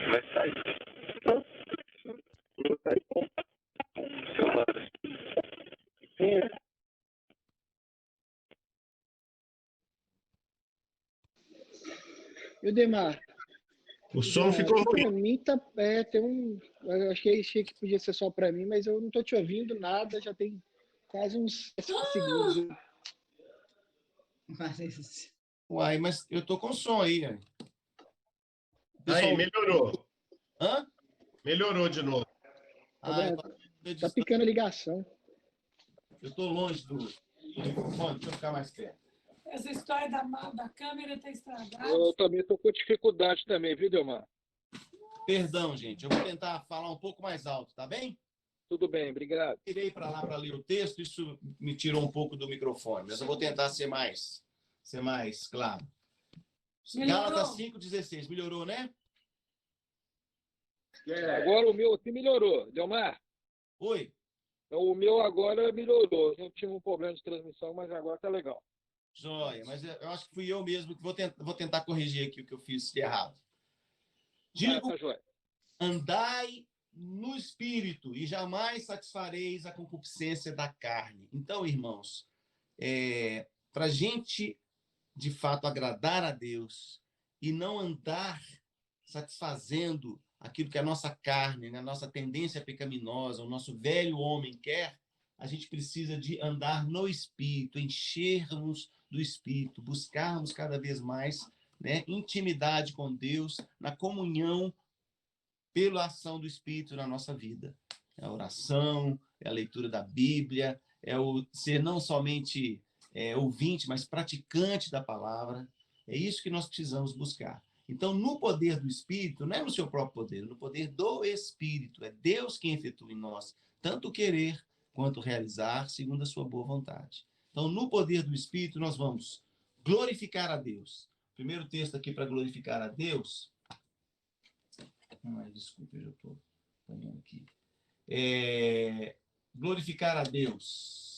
Vai sair. Vai sair com o celular. Demar, O som ficou ruim. para mim eu achei que podia ser só para mim, mas eu não estou te ouvindo nada, já tem quase uns 5 segundos. Uai, mas eu tô com som aí. Aí, melhorou. Hã? Melhorou de novo. Tá picando a ligação. Eu tô longe do microfone, deixa eu ficar mais perto. Essa história da câmera está estragada. Eu também estou com dificuldade também, viu, Delmar? Perdão, gente. Eu vou tentar falar um pouco mais alto, tá bem? Tudo bem, obrigado. Tirei para lá para ler o texto, isso me tirou um pouco do microfone, mas eu vou tentar ser mais claro. Gálatas 5:16, melhorou, né? Agora o meu aqui melhorou, Delmar. Oi? O meu agora melhorou. Eu tinha um problema de transmissão, mas agora tá legal. Joia, mas eu acho que fui eu mesmo que vou tentar corrigir aqui o que eu fiz de errado. Digo, andai no Espírito e jamais satisfareis a concupiscência da carne. Então, irmãos, para a gente, de fato, agradar a Deus e não andar satisfazendo aquilo que a nossa carne, né, a nossa tendência pecaminosa, o nosso velho homem quer, a gente precisa de andar no Espírito, enchermos do Espírito, buscarmos cada vez mais, né, intimidade com Deus, na comunhão pela ação do Espírito na nossa vida. É a oração, é a leitura da Bíblia, é o ser não somente ouvinte, mas praticante da palavra. É isso que nós precisamos buscar. Então, no poder do Espírito, não é no seu próprio poder, no poder do Espírito. É Deus quem efetua em nós tanto o querer quanto o realizar, segundo a sua boa vontade. Então, no poder do Espírito, nós vamos glorificar a Deus. O primeiro texto aqui para glorificar a Deus Desculpa, eu já estou apanhando aqui. Glorificar a Deus.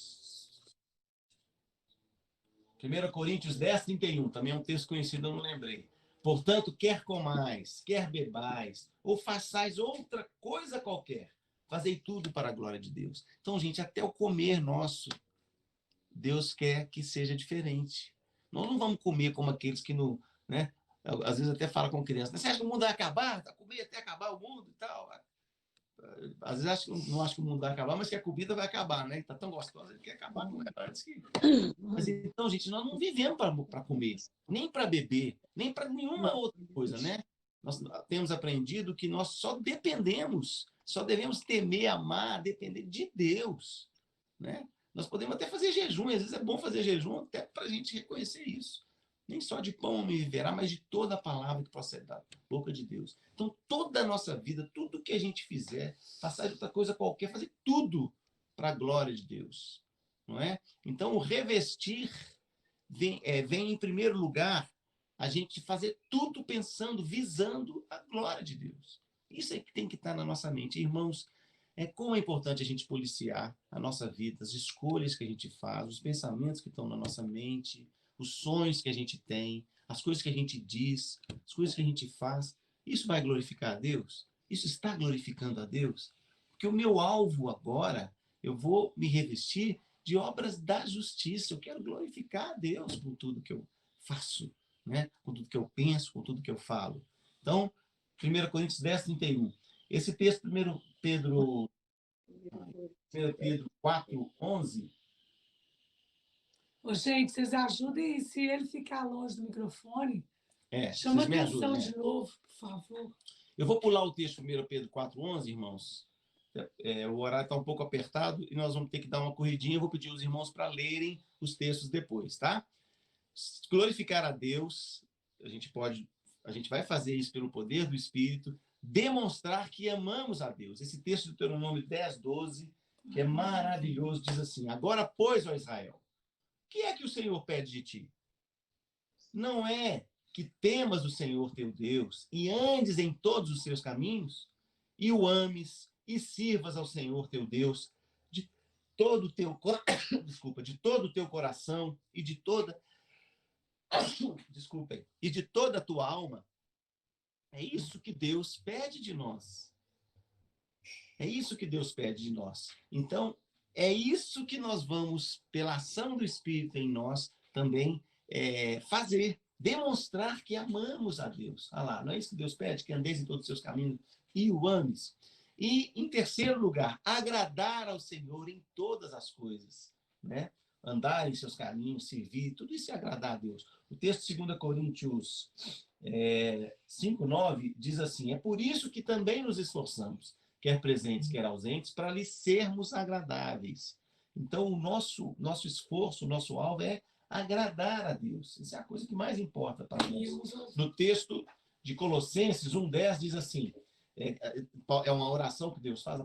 1 Coríntios 10, 31, também é um texto conhecido, eu não lembrei. Portanto, quer comais, quer bebais, ou façais outra coisa qualquer, fazei tudo para a glória de Deus. Então, gente, até o comer nosso, Deus quer que seja diferente. Nós não vamos comer como aqueles que não, né? Às vezes até fala com criança, você acha que o mundo vai acabar? Tá comer até acabar o mundo e tal. Às vezes não acho que o mundo vai acabar, mas que a comida vai acabar, né? Está tão gostosa, ele quer acabar com ela antes que... Mas então, gente, nós não vivemos para comer, nem para beber, nem para nenhuma outra coisa, né? Nós temos aprendido que nós só dependemos, só devemos temer, amar, depender de Deus, né? Nós podemos até fazer jejum, às vezes é bom fazer jejum até para a gente reconhecer isso. Nem só de pão me viverá, mas de toda a palavra que procede da boca de Deus. Então, toda a nossa vida, tudo que a gente fizer, passar de outra coisa qualquer, fazer tudo para a glória de Deus. Não é? Então, o revestir vem em primeiro lugar, a gente fazer tudo pensando, visando a glória de Deus. Isso é que tem que estar na nossa mente. Irmãos, como é importante a gente policiar a nossa vida, as escolhas que a gente faz, os pensamentos que estão na nossa mente, os sonhos que a gente tem, as coisas que a gente diz, as coisas que a gente faz. Isso vai glorificar a Deus? Isso está glorificando a Deus? Porque o meu alvo agora, eu vou me revestir de obras da justiça. Eu quero glorificar a Deus com tudo que eu faço, né? Com tudo que eu penso, com tudo que eu falo. Então, 1 Coríntios 10, 31. Esse texto, 1 Pedro 4, 11... Ô, gente, vocês ajudem, se ele ficar longe do microfone, chama vocês me atenção ajudem, de novo, por favor. Eu vou pular o texto 1 Pedro 4, 11, irmãos. O horário está um pouco apertado e nós vamos ter que dar uma corridinha. Eu vou pedir aos irmãos para lerem os textos depois, tá? Glorificar a Deus, a gente vai fazer isso pelo poder do Espírito, demonstrar que amamos a Deus. Esse texto do Deuteronômio 10, 12, que é maravilhoso, diz assim: agora, pois, ó Israel, o que é que o Senhor pede de ti? Não é que temas o Senhor teu Deus e andes em todos os seus caminhos e o ames e sirvas ao Senhor teu Deus de todo o teu de todo o teu coração e de toda e de toda a tua alma. É isso que Deus pede de nós. É isso que Deus pede de nós. Então, é isso que nós vamos, pela ação do Espírito em nós, também fazer. Demonstrar que amamos a Deus. Olha lá, não é isso que Deus pede? Que andeis em todos os seus caminhos e o ames. E, em terceiro lugar, agradar ao Senhor em todas as coisas. Né? Andar em seus caminhos, servir, tudo isso é agradar a Deus. O texto de 2 Coríntios 5, 9 diz assim: é por isso que também nos esforçamos, quer presentes, quer ausentes, para lhe sermos agradáveis. Então, o nosso esforço, o nosso alvo é agradar a Deus. Isso é a coisa que mais importa para nós. No texto de Colossenses 1:10 diz assim, é uma oração que Deus faz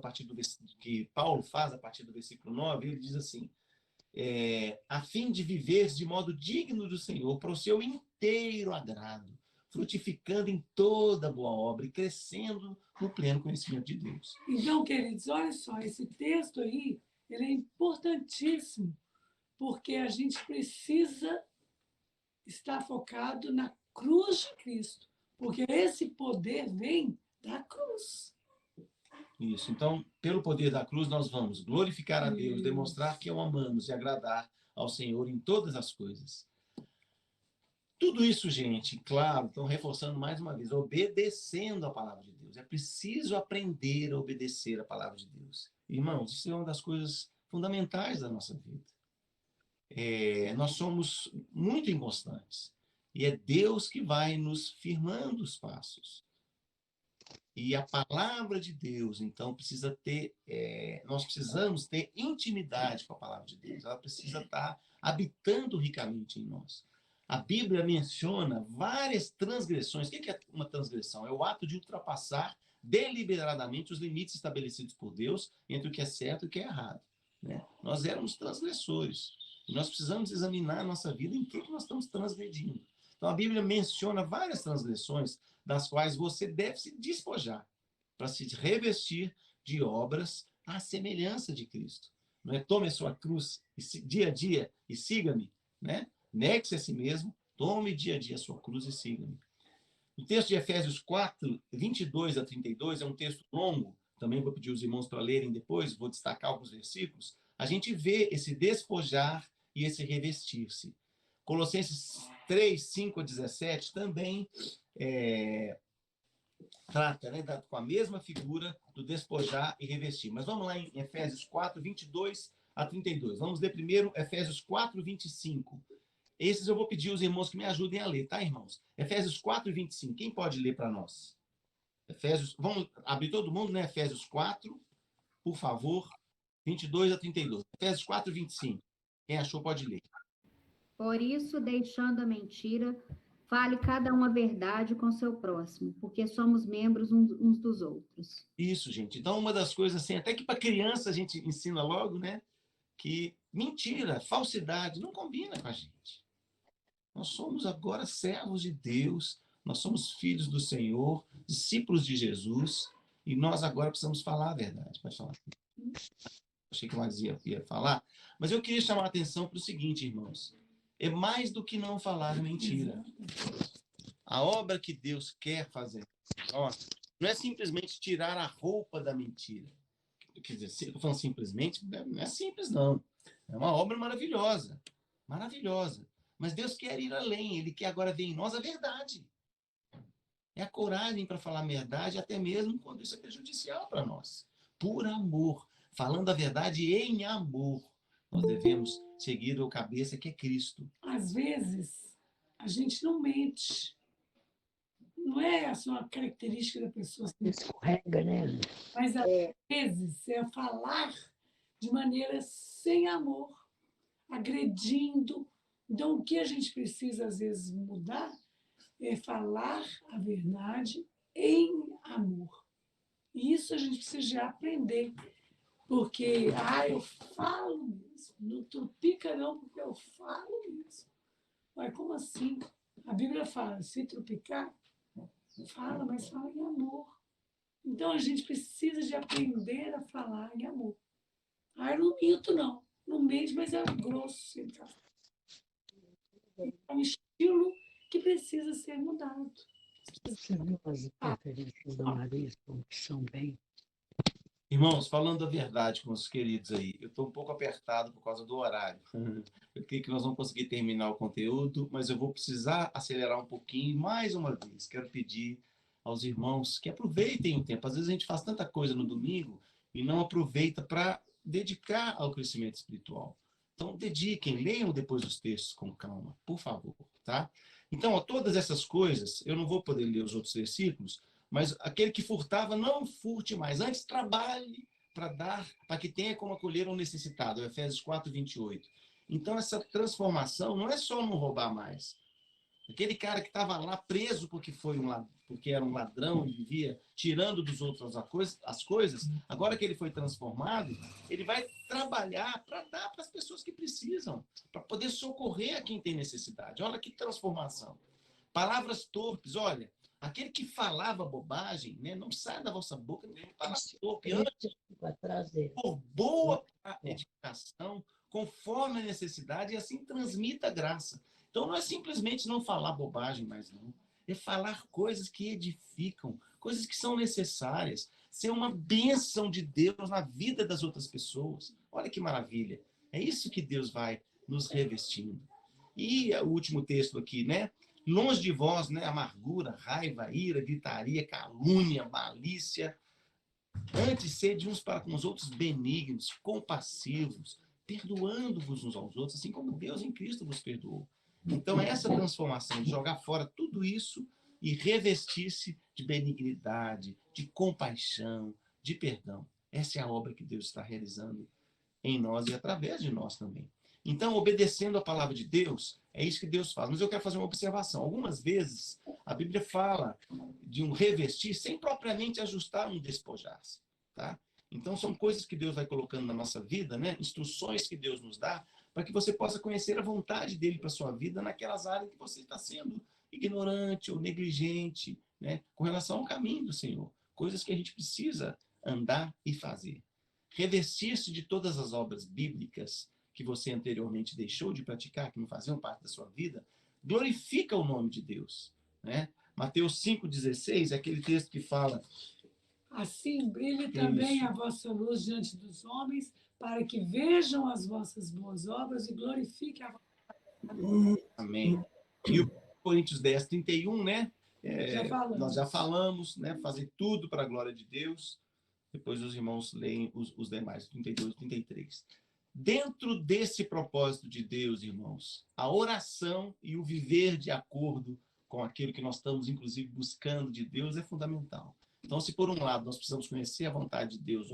que Paulo faz a partir do versículo 9, ele diz assim: a fim de viver de modo digno do Senhor, para o seu inteiro agrado, frutificando em toda boa obra e crescendo no pleno conhecimento de Deus. Então, queridos, olha só, esse texto aí, ele é importantíssimo, porque a gente precisa estar focado na cruz de Cristo, porque esse poder vem da cruz. Isso. Então, pelo poder da cruz, nós vamos glorificar a Deus, demonstrar que o amamos e agradar ao Senhor em todas as coisas. Tudo isso, gente, claro, estão reforçando mais uma vez, obedecendo a palavra de Deus. É preciso aprender a obedecer a palavra de Deus. Irmãos, isso é uma das coisas fundamentais da nossa vida. Nós somos muito inconstantes. E é Deus que vai nos firmando os passos. E a palavra de Deus, então, nós precisamos ter intimidade com a palavra de Deus. Ela precisa estar habitando ricamente em nós. A Bíblia menciona várias transgressões. O que é uma transgressão? É o ato de ultrapassar deliberadamente os limites estabelecidos por Deus entre o que é certo e o que é errado. Né? Nós éramos transgressores. E nós precisamos examinar a nossa vida em que nós estamos transgredindo. Então, a Bíblia menciona várias transgressões das quais você deve se despojar para se revestir de obras à semelhança de Cristo. Não é? Tome a sua cruz dia a dia e siga-me, né? Negue-se a si mesmo, tome dia a dia a sua cruz e siga-me. O texto de Efésios 4, 22 a 32 é um texto longo, também vou pedir os irmãos para lerem depois, vou destacar alguns versículos. A gente vê esse despojar e esse revestir-se. Colossenses 3, 5 a 17 também trata, né, com a mesma figura do despojar e revestir. Mas vamos lá em Efésios 4, 22 a 32. Vamos ler primeiro Efésios 4, 25. Esses eu vou pedir aos irmãos que me ajudem a ler, tá, irmãos? Efésios 4 e 25. Quem pode ler para nós? Efésios, vamos abrir todo mundo, né? Efésios 4, por favor, 22 a 32. Efésios 4, 25. Quem achou pode ler. Por isso, deixando a mentira, fale cada um a verdade com seu próximo, porque somos membros uns dos outros. Isso, gente. Então, uma das coisas, assim, até que para criança a gente ensina logo, né? Que mentira, falsidade, não combina com a gente. Nós somos agora servos de Deus, nós somos filhos do Senhor, discípulos de Jesus, e nós agora precisamos falar a verdade. Pode falar. Achei que o Maria ia falar, mas eu queria chamar a atenção para o seguinte, irmãos. É mais do que não falar mentira. A obra que Deus quer fazer não é simplesmente tirar a roupa da mentira. Quer dizer, eu estou falando simplesmente, não é simples, não. É uma obra maravilhosa. Maravilhosa. Mas Deus quer ir além. Ele quer agora ver em nós a verdade. É a coragem para falar a verdade, até mesmo quando isso é prejudicial para nós. Por amor. Falando a verdade em amor. Nós devemos seguir o cabeça que é Cristo. Às vezes, a gente não mente. Não é só uma característica da pessoa. Escorrega, né? Mas, às vezes, é falar de maneira sem amor, agredindo. Então, o que a gente precisa, às vezes, mudar é falar a verdade em amor. E isso a gente precisa já aprender. Porque, eu falo mesmo. Não trupica, não, porque eu falo mesmo. Mas como assim? A Bíblia fala, se trupicar, fala, mas fala em amor. Então, a gente precisa de aprender a falar em amor. Eu não minto, não. Não mente, mas é grosso. É um estilo que precisa ser mudado. Você viu as referências da Marisa, que são bem... Irmãos, falando a verdade com os queridos aí, eu estou um pouco apertado por causa do horário. Eu creio que nós vamos conseguir terminar o conteúdo, mas eu vou precisar acelerar um pouquinho. Mais uma vez, quero pedir aos irmãos que aproveitem o tempo. Às vezes a gente faz tanta coisa no domingo e não aproveita para dedicar ao crescimento espiritual. Então, dediquem, leiam depois os textos com calma, por favor, tá? Então, todas essas coisas, eu não vou poder ler os outros versículos, mas aquele que furtava, não furte mais. Antes, trabalhe para dar, para que tenha como acolher um necessitado. Efésios 4, 28. Então, essa transformação não é só não roubar mais. Aquele cara que estava lá preso porque era um ladrão e vivia tirando dos outros as coisas, agora que ele foi transformado, ele vai trabalhar para dar para as pessoas que precisam, para poder socorrer a quem tem necessidade. Olha que transformação. Palavras torpes, olha, aquele que falava bobagem, né, não sai da vossa boca, nem palavra torpe, por boa edificação, conforme a necessidade, e assim transmita a graça. Então, não é simplesmente não falar bobagem mais, não. É falar coisas que edificam, coisas que são necessárias, ser uma bênção de Deus na vida das outras pessoas. Olha que maravilha. É isso que Deus vai nos revestindo. E o último texto aqui, né? Longe de vós, né? Amargura, raiva, ira, gritaria, calúnia, malícia. Antes, sede uns para com os outros benignos, compassivos, perdoando-vos uns aos outros, assim como Deus em Cristo vos perdoou. Então, é essa transformação de jogar fora tudo isso e revestir-se de benignidade, de compaixão, de perdão. Essa é a obra que Deus está realizando em nós e através de nós também. Então, obedecendo a palavra de Deus, é isso que Deus faz. Mas eu quero fazer uma observação. Algumas vezes, a Bíblia fala de um revestir sem propriamente ajustar um despojar-se. Tá? Então, são coisas que Deus vai colocando na nossa vida, né? Instruções que Deus nos dá, para que você possa conhecer a vontade dele para sua vida naquelas áreas que você está sendo ignorante ou negligente, né? Com relação ao caminho do Senhor. Coisas que a gente precisa andar e fazer. Revestir-se de todas as obras bíblicas que você anteriormente deixou de praticar, que não faziam parte da sua vida, glorifica o nome de Deus, né? Mateus 5,16 é aquele texto que fala: assim brilhe também Isso. a vossa luz diante dos homens, para que vejam as vossas boas obras e glorifiquem a vossa. Amém. E o Coríntios 10:31, né? Nós já falamos. falamos, né? Fazer tudo para a glória de Deus. Depois os irmãos leem os demais, 32 e 33. Dentro desse propósito de Deus, irmãos, a oração e o viver de acordo com aquilo que nós estamos, inclusive, buscando de Deus é fundamental. Então, se por um lado nós precisamos conhecer a vontade de Deus,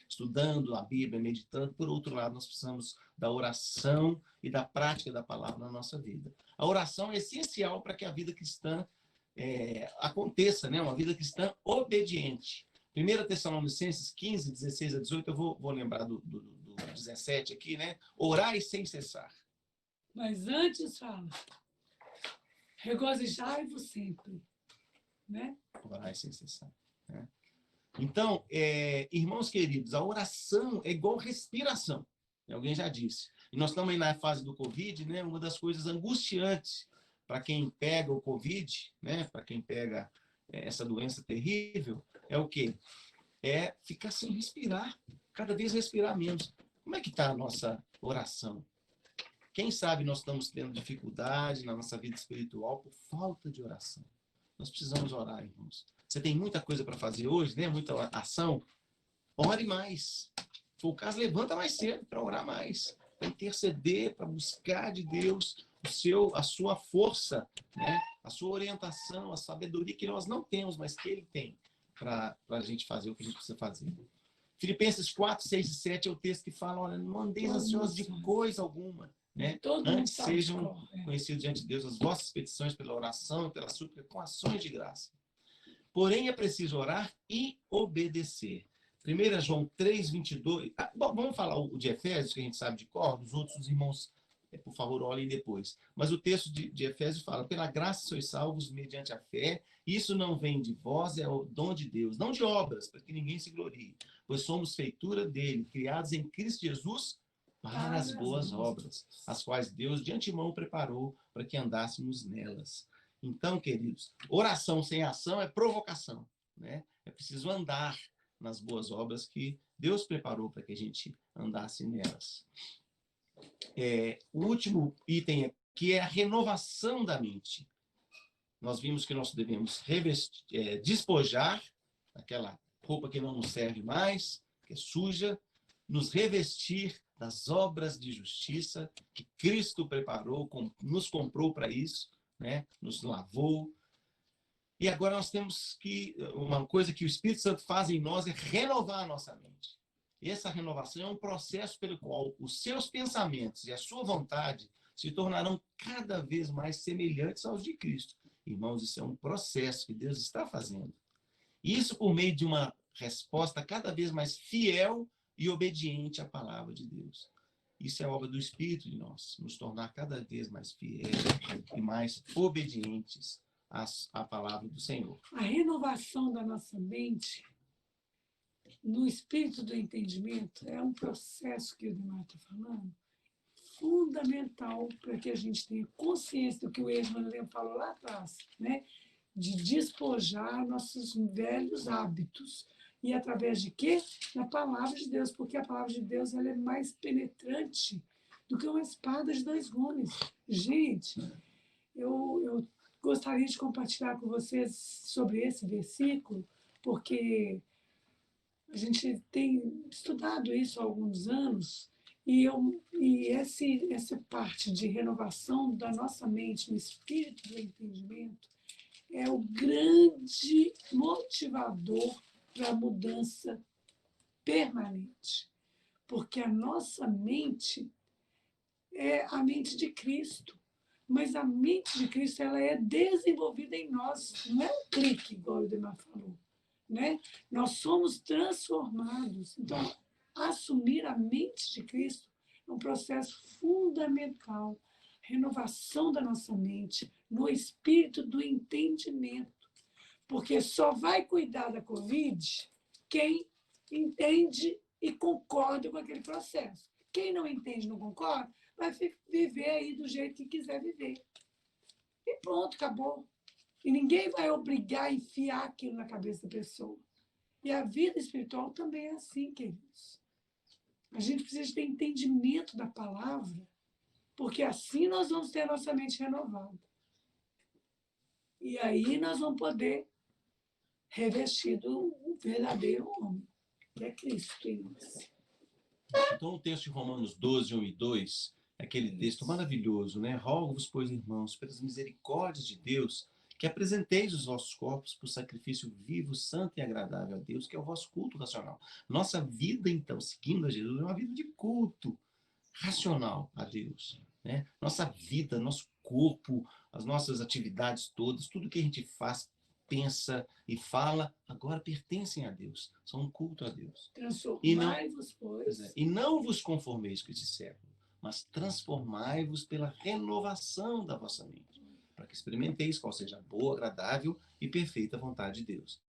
estudando a Bíblia, meditando, por outro lado nós precisamos da oração e da prática da palavra na nossa vida. A oração é essencial para que a vida cristã aconteça, né? Uma vida cristã obediente. 1 Tessalonicenses 15, 16 a 18, eu vou lembrar do 17 aqui, né? Orai sem cessar. Mas antes fala, regozijai-vos sempre, né? Orai sem cessar, né? Então, irmãos queridos, a oração é igual respiração, alguém já disse. E nós estamos aí na fase do Covid, né? Uma das coisas angustiantes para quem pega o Covid, né? Para quem pega essa doença terrível, é o quê? É ficar sem respirar, cada vez respirar menos. Como é que está a nossa oração? Quem sabe nós estamos tendo dificuldade na nossa vida espiritual por falta de oração. Nós precisamos orar, irmãos. Você tem muita coisa para fazer hoje, né? Muita ação. Ore mais. Se for o caso, levanta mais cedo para orar mais, para interceder, para buscar de Deus a sua força, né? A sua orientação, a sabedoria que nós não temos, mas que Ele tem para a gente fazer o que a gente precisa fazer. Filipenses 4, 6 e 7 é o texto que fala: olha, não andeis ansiosos de coisa alguma, né? Antes sejam conhecidos diante de Deus as vossas petições pela oração, pela súplica, com ações de graça. Porém, é preciso orar e obedecer. 1 João 3, 22. Bom, vamos falar o de Efésios, que a gente sabe de cor, os outros os irmãos, por favor, olhem depois. Mas o texto de Efésios fala: pela graça sois salvos mediante a fé, isso não vem de vós, é o dom de Deus, não de obras, para que ninguém se glorie, pois somos feitura dele, criados em Cristo Jesus para as boas obras, as quais Deus de antemão preparou para que andássemos nelas. Então, queridos, oração sem ação é provocação, né? É preciso andar nas boas obras que Deus preparou para que a gente andasse nelas. O último item aqui é a renovação da mente. Nós vimos que nós devemos despojar aquela roupa que não nos serve mais, que é suja, nos revestir das obras de justiça que Cristo preparou, nos comprou para isso, né? Nos lavou. E agora nós temos uma coisa que o Espírito Santo faz em nós é renovar a nossa mente. E essa renovação é um processo pelo qual os seus pensamentos e a sua vontade se tornarão cada vez mais semelhantes aos de Cristo. Irmãos, isso é um processo que Deus está fazendo. Isso por meio de uma resposta cada vez mais fiel e obediente à palavra de Deus. Isso é obra do Espírito de nós, nos tornar cada vez mais fiéis e mais obedientes à palavra do Senhor. A renovação da nossa mente, no espírito do entendimento, é um processo que o Edmar está falando, fundamental para que a gente tenha consciência do que o ex-Manuel falou lá atrás, né? De despojar nossos velhos hábitos. E através de quê? Da palavra de Deus, porque a palavra de Deus ela é mais penetrante do que uma espada de dois gumes. Gente, eu gostaria de compartilhar com vocês sobre esse versículo, porque a gente tem estudado isso há alguns anos, e essa parte de renovação da nossa mente no espírito do entendimento é o grande motivador para a mudança permanente. Porque a nossa mente é a mente de Cristo. Mas a mente de Cristo ela é desenvolvida em nós. Não é um clique, igual o Edmar falou. Né? Nós somos transformados. Então, assumir a mente de Cristo É um processo fundamental. Renovação da nossa mente, no espírito do entendimento. Porque só vai cuidar da Covid quem entende e concorda com aquele processo. Quem não entende e não concorda, vai viver aí do jeito que quiser viver. E pronto, acabou. E ninguém vai obrigar a enfiar aquilo na cabeça da pessoa. E a vida espiritual também é assim, queridos. A gente precisa ter entendimento da palavra, porque assim nós vamos ter a nossa mente renovada. E aí nós vamos poder revestir o verdadeiro homem, que é Cristo em nós. Então, o texto de Romanos 12, 1 e 2, é aquele texto maravilhoso, né? Rogo-vos, pois, irmãos, pelas misericórdias de Deus, que apresenteis os vossos corpos por sacrifício vivo, santo e agradável a Deus, que é o vosso culto racional. Nossa vida, então, seguindo a Jesus, é uma vida de culto racional a Deus, né? Nossa vida, nosso corpo, as nossas atividades todas, tudo que a gente faz, pensa e fala, agora pertencem a Deus, são um culto a Deus. Transformai-vos, pois. E não vos conformeis com esse século, mas transformai-vos pela renovação da vossa mente, para que experimenteis qual seja a boa, agradável e perfeita vontade de Deus.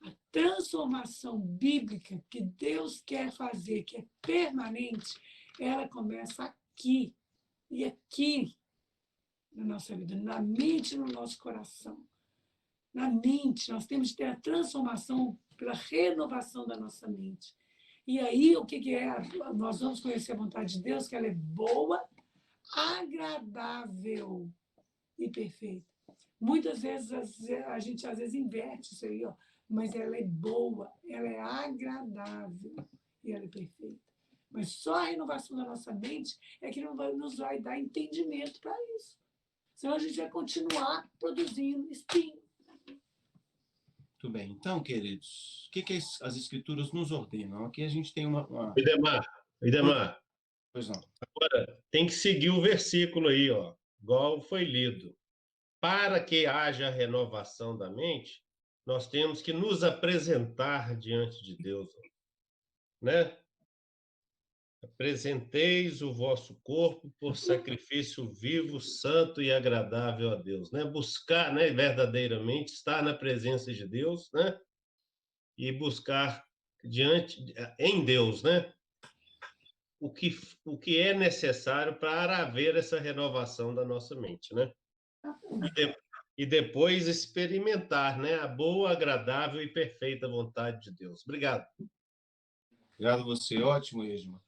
A transformação bíblica que Deus quer fazer, que é permanente, ela começa aqui e aqui na nossa vida, na mente e no nosso coração. Na mente, nós temos que ter a transformação pela renovação da nossa mente. E aí, o que é? Nós vamos conhecer a vontade de Deus, que ela é boa, agradável e perfeita. Muitas vezes a gente às vezes inverte isso aí, ó, mas ela é boa, ela é agradável e ela é perfeita. Mas só a renovação da nossa mente é que nos vai dar entendimento para isso. Senão a gente vai continuar produzindo espinho. Muito bem. Então, queridos, o que as Escrituras nos ordenam? Aqui a gente tem uma... Idemar, Pois não. agora tem que seguir o versículo aí, ó, igual foi lido. Para que haja renovação da mente, nós temos que nos apresentar diante de Deus, né? Apresenteis o vosso corpo por sacrifício vivo, santo e agradável a Deus, né? Buscar, né, verdadeiramente estar na presença de Deus, né? E buscar em Deus, né? O que é necessário para haver essa renovação da nossa mente, né? E depois experimentar, né, a boa, agradável e perfeita vontade de Deus. Obrigado. Obrigado a você. Ótimo, Edma.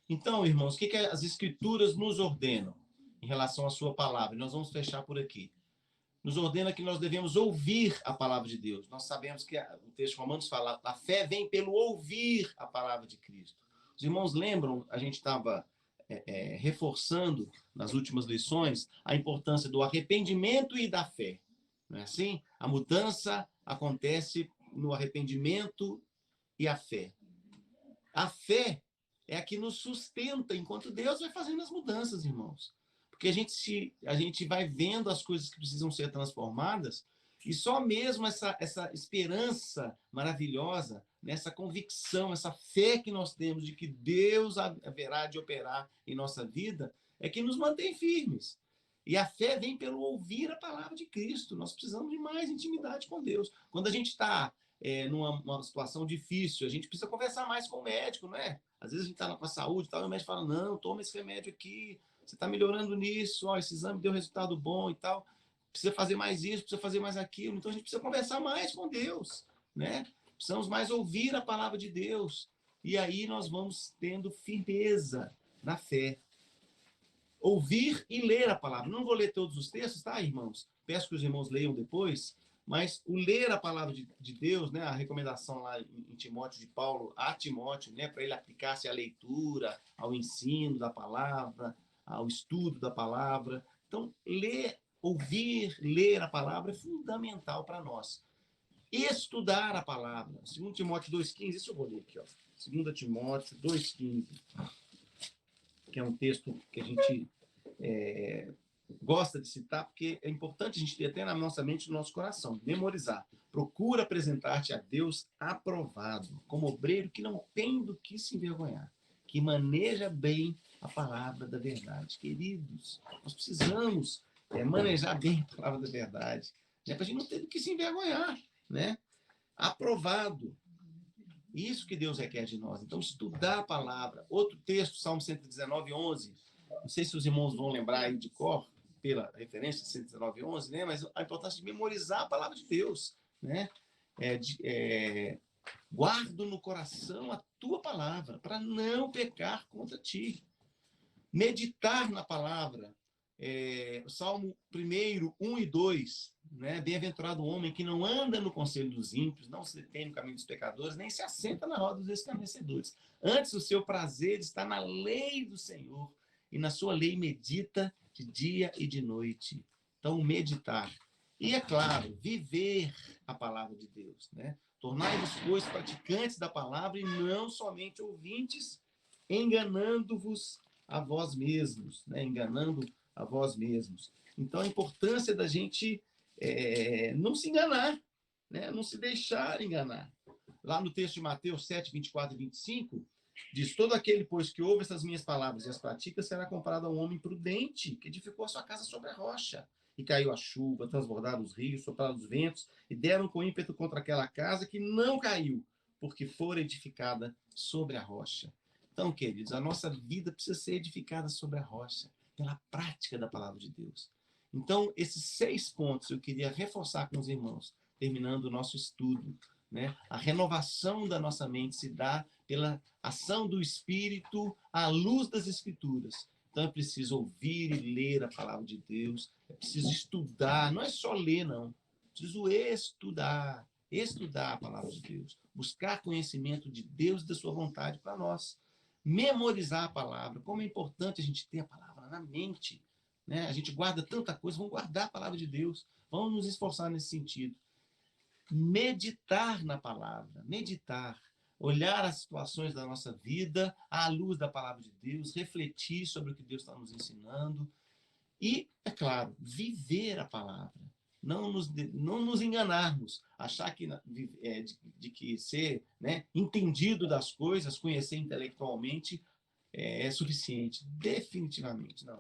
Então, irmãos, o que as Escrituras nos ordenam em relação à sua palavra? Nós vamos fechar por aqui. Nos ordena que nós devemos ouvir a palavra de Deus. Nós sabemos que o texto de Romanos fala, a fé vem pelo ouvir a palavra de Cristo. Os irmãos lembram, a gente estava reforçando nas últimas lições a importância do arrependimento e da fé. Não é assim? A mudança acontece no arrependimento e a fé. A fé é a que nos sustenta enquanto Deus vai fazendo as mudanças, irmãos. Porque a gente vai vendo as coisas que precisam ser transformadas e só mesmo essa esperança maravilhosa, essa convicção, essa fé que nós temos de que Deus haverá de operar em nossa vida é que nos mantém firmes. E a fé vem pelo ouvir a palavra de Cristo. Nós precisamos de mais intimidade com Deus. Quando a gente está numa situação difícil, a gente precisa conversar mais com o médico, não é? Às vezes a gente está com a saúde e tal, e o médico fala, não, toma esse remédio aqui, você está melhorando nisso, ó, esse exame deu resultado bom e tal, precisa fazer mais isso, precisa fazer mais aquilo. Então a gente precisa conversar mais com Deus, né? Precisamos mais ouvir a palavra de Deus. E aí nós vamos tendo firmeza na fé. Ouvir e ler a palavra. Não vou ler todos os textos, tá, irmãos? Peço que os irmãos leiam depois, mas o ler a palavra de Deus, né, a recomendação lá em Timóteo de Paulo a Timóteo, né, para ele aplicar-se à leitura, ao ensino da palavra, ao estudo da palavra. Então, ler a palavra é fundamental para nós. Estudar a palavra. 2 Timóteo 2,15, isso eu vou ler aqui, ó. 2 Timóteo 2,15. que é um texto que a gente gosta de citar, porque é importante a gente ter até na nossa mente e no nosso coração, memorizar. Procura apresentar-te a Deus aprovado, como obreiro que não tem do que se envergonhar, que maneja bem a palavra da verdade. Queridos, nós precisamos manejar bem a palavra da verdade, né? Para a gente não ter do que se envergonhar, né? Aprovado. Isso que Deus requer de nós. Então, estudar a palavra. Outro texto, Salmo 119, 11. Não sei se os irmãos vão lembrar aí de cor, pela referência 119, 11, né? Mas a importância de memorizar a palavra de Deus, né? Guardo no coração a tua palavra, para não pecar contra ti. Meditar na palavra. Salmo 1, 1 e 2, né? Bem-aventurado o homem que não anda no conselho dos ímpios, não se detém no caminho dos pecadores, nem se assenta na roda dos escarnecedores. Antes, o seu prazer está na lei do Senhor, e na sua lei medita de dia e de noite. Então, meditar. E, é claro, viver a palavra de Deus, né? Tornai-vos, pois, praticantes da palavra e não somente ouvintes, enganando-vos a vós mesmos, né? Enganando a vós mesmos. Então, a importância da gente não se enganar, né? Não se deixar enganar. Lá no texto de Mateus 7, 24 e 25, diz: todo aquele, pois, que ouve essas minhas palavras e as pratica, será comparado a um homem prudente, que edificou a sua casa sobre a rocha. E caiu a chuva, transbordaram os rios, sopraram os ventos, e deram com ímpeto contra aquela casa que não caiu, porque fora edificada sobre a rocha. Então, queridos, a nossa vida precisa ser edificada sobre a rocha, pela prática da palavra de Deus. Então, esses 6 pontos eu queria reforçar com os irmãos, terminando o nosso estudo, né? A renovação da nossa mente se dá pela ação do Espírito à luz das Escrituras. Então, é preciso ouvir e ler a palavra de Deus, é preciso estudar, não é só ler, não. É preciso estudar a palavra de Deus, buscar conhecimento de Deus e da sua vontade para nós. Memorizar a palavra, como é importante a gente ter a palavra na mente, né? A gente guarda tanta coisa, vamos guardar a palavra de Deus, vamos nos esforçar nesse sentido. Meditar na palavra, meditar, olhar as situações da nossa vida à luz da palavra de Deus, refletir sobre o que Deus está nos ensinando e, é claro, viver a palavra. Não nos enganarmos, achar que de que ser, né, entendido das coisas, conhecer intelectualmente é suficiente. Definitivamente não.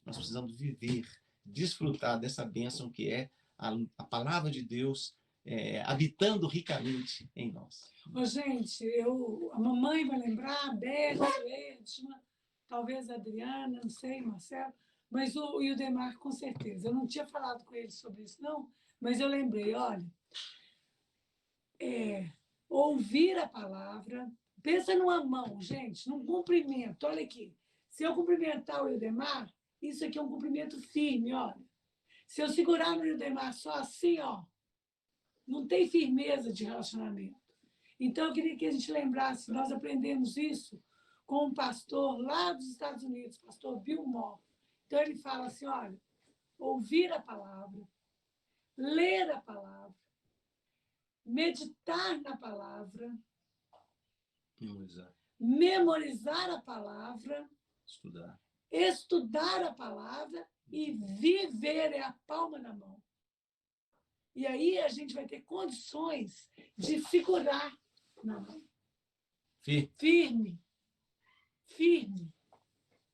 Nós precisamos viver, desfrutar dessa bênção que é a palavra de Deus habitando ricamente em nós. Ô, gente, a mamãe vai lembrar, a Beth, Edna, talvez a Adriana, não sei, Marcelo, mas o Ildemar, com certeza. Eu não tinha falado com ele sobre isso, não, mas eu lembrei, olha, ouvir a palavra, pensa numa mão, gente, num cumprimento, olha aqui. Se eu cumprimentar o Ildemar, isso aqui é um cumprimento firme, olha. Se eu segurar no Ildemar só assim, ó, não tem firmeza de relacionamento. Então, eu queria que a gente lembrasse, nós aprendemos isso com um pastor lá dos Estados Unidos, pastor Bill Moore. Então, ele fala assim, olha, ouvir a palavra, ler a palavra, meditar na palavra, memorizar a palavra, estudar a palavra e viver é a palma na mão. E aí a gente vai ter condições de segurar na mão. Firme.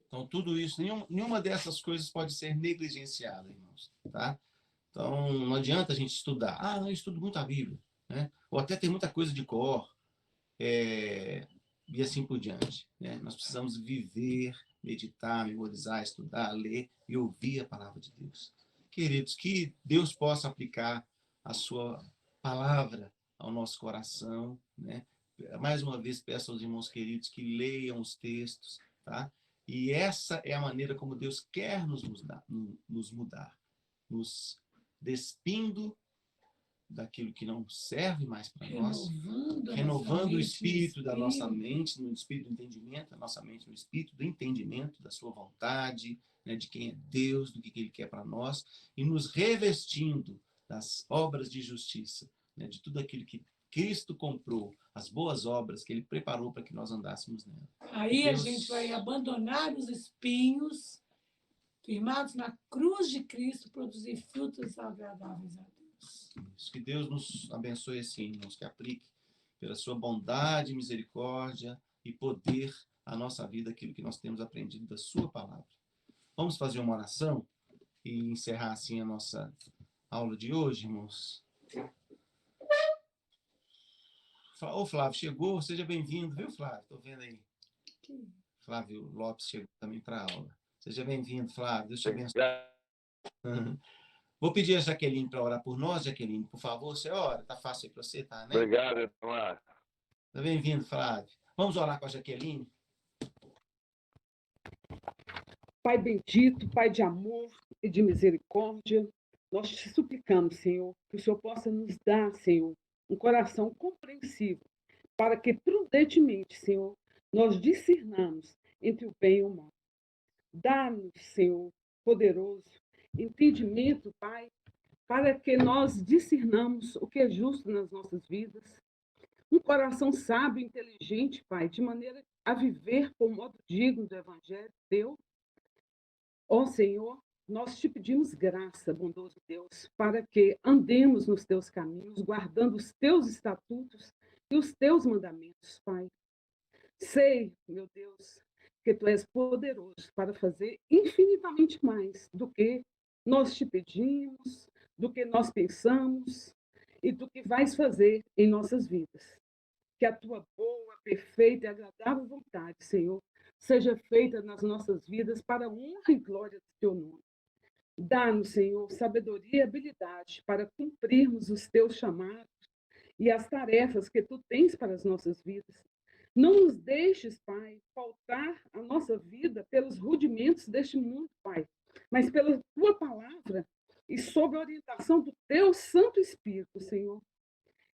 Então, tudo isso, nenhuma dessas coisas pode ser negligenciada, irmãos. Tá? Então, não adianta a gente estudar. Eu estudo muito a Bíblia, né? Ou até ter muita coisa de cor, e assim por diante, né? Nós precisamos viver, meditar, memorizar, estudar, ler e ouvir a palavra de Deus. Queridos, que Deus possa aplicar a sua palavra ao nosso coração, né? Mais uma vez, peço aos irmãos queridos que leiam os textos, tá? E essa é a maneira como Deus quer nos mudar, nos despindo daquilo que não serve mais para nós, renovando o espírito da nossa mente, no espírito do entendimento, a nossa mente no espírito do entendimento da sua vontade, né, de quem é Deus, do que Ele quer para nós, e nos revestindo das obras de justiça, né, de tudo aquilo que Cristo comprou, as boas obras que ele preparou para que nós andássemos nela. Aí a gente vai abandonar os espinhos, firmados na cruz de Cristo, produzir frutos agradáveis a Deus. Isso. Que Deus nos abençoe assim, irmãos, que aplique pela sua bondade, misericórdia e poder a nossa vida, aquilo que nós temos aprendido da sua palavra. Vamos fazer uma oração e encerrar assim a nossa aula de hoje, irmãos. Ô, Flávio, chegou, seja bem-vindo, viu, Flávio? Estou vendo aí. Flávio Lopes chegou também para a aula. Seja bem-vindo, Flávio, Deus te abençoe. Vou pedir a Jaqueline para orar por nós, Jaqueline, por favor, você ora, tá fácil aí para você, tá, né? Obrigado, Tomás. Tá bem-vindo, Flávio. Vamos orar com a Jaqueline? Pai bendito, Pai de amor e de misericórdia, nós te suplicamos, Senhor, que o Senhor possa nos dar, Senhor, um coração compreensivo, para que prudentemente, Senhor, nós discernamos entre o bem e o mal. Dá-nos, Senhor, poderoso, entendimento, Pai, para que nós discernamos o que é justo nas nossas vidas. Um coração sábio e inteligente, Pai, de maneira a viver por modo digno do Evangelho teu. Ó Senhor, nós te pedimos graça, bondoso Deus, para que andemos nos teus caminhos, guardando os teus estatutos e os teus mandamentos, Pai. Sei, meu Deus, que tu és poderoso para fazer infinitamente mais do que nós te pedimos, do que nós pensamos e do que vais fazer em nossas vidas. Que a tua boa, perfeita e agradável vontade, Senhor, seja feita nas nossas vidas para a honra e glória do teu nome. Dá-nos, Senhor, sabedoria e habilidade para cumprirmos os teus chamados e as tarefas que tu tens para as nossas vidas. Não nos deixes, Pai, faltar a nossa vida pelos rudimentos deste mundo, Pai, mas pela tua palavra e sob a orientação do teu Santo Espírito, Senhor.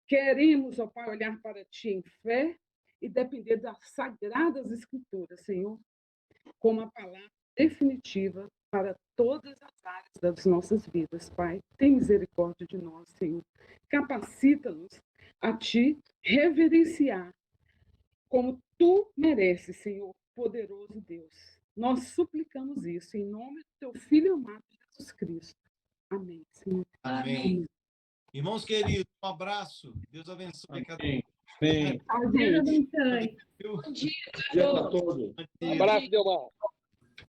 Queremos, ó Pai, olhar para ti em fé e depender das sagradas Escrituras, Senhor, como a palavra definitiva para todas as áreas das nossas vidas, Pai. Tem misericórdia de nós, Senhor. Capacita-nos a ti reverenciar como tu mereces, Senhor, poderoso Deus. Nós suplicamos isso em nome do teu Filho amado, Jesus Cristo. Amém, Senhor. Amém. Irmãos queridos, um abraço. Deus abençoe cada um. Deus abençoe. Bom dia Dia para todos. Um Abraço, Delmar.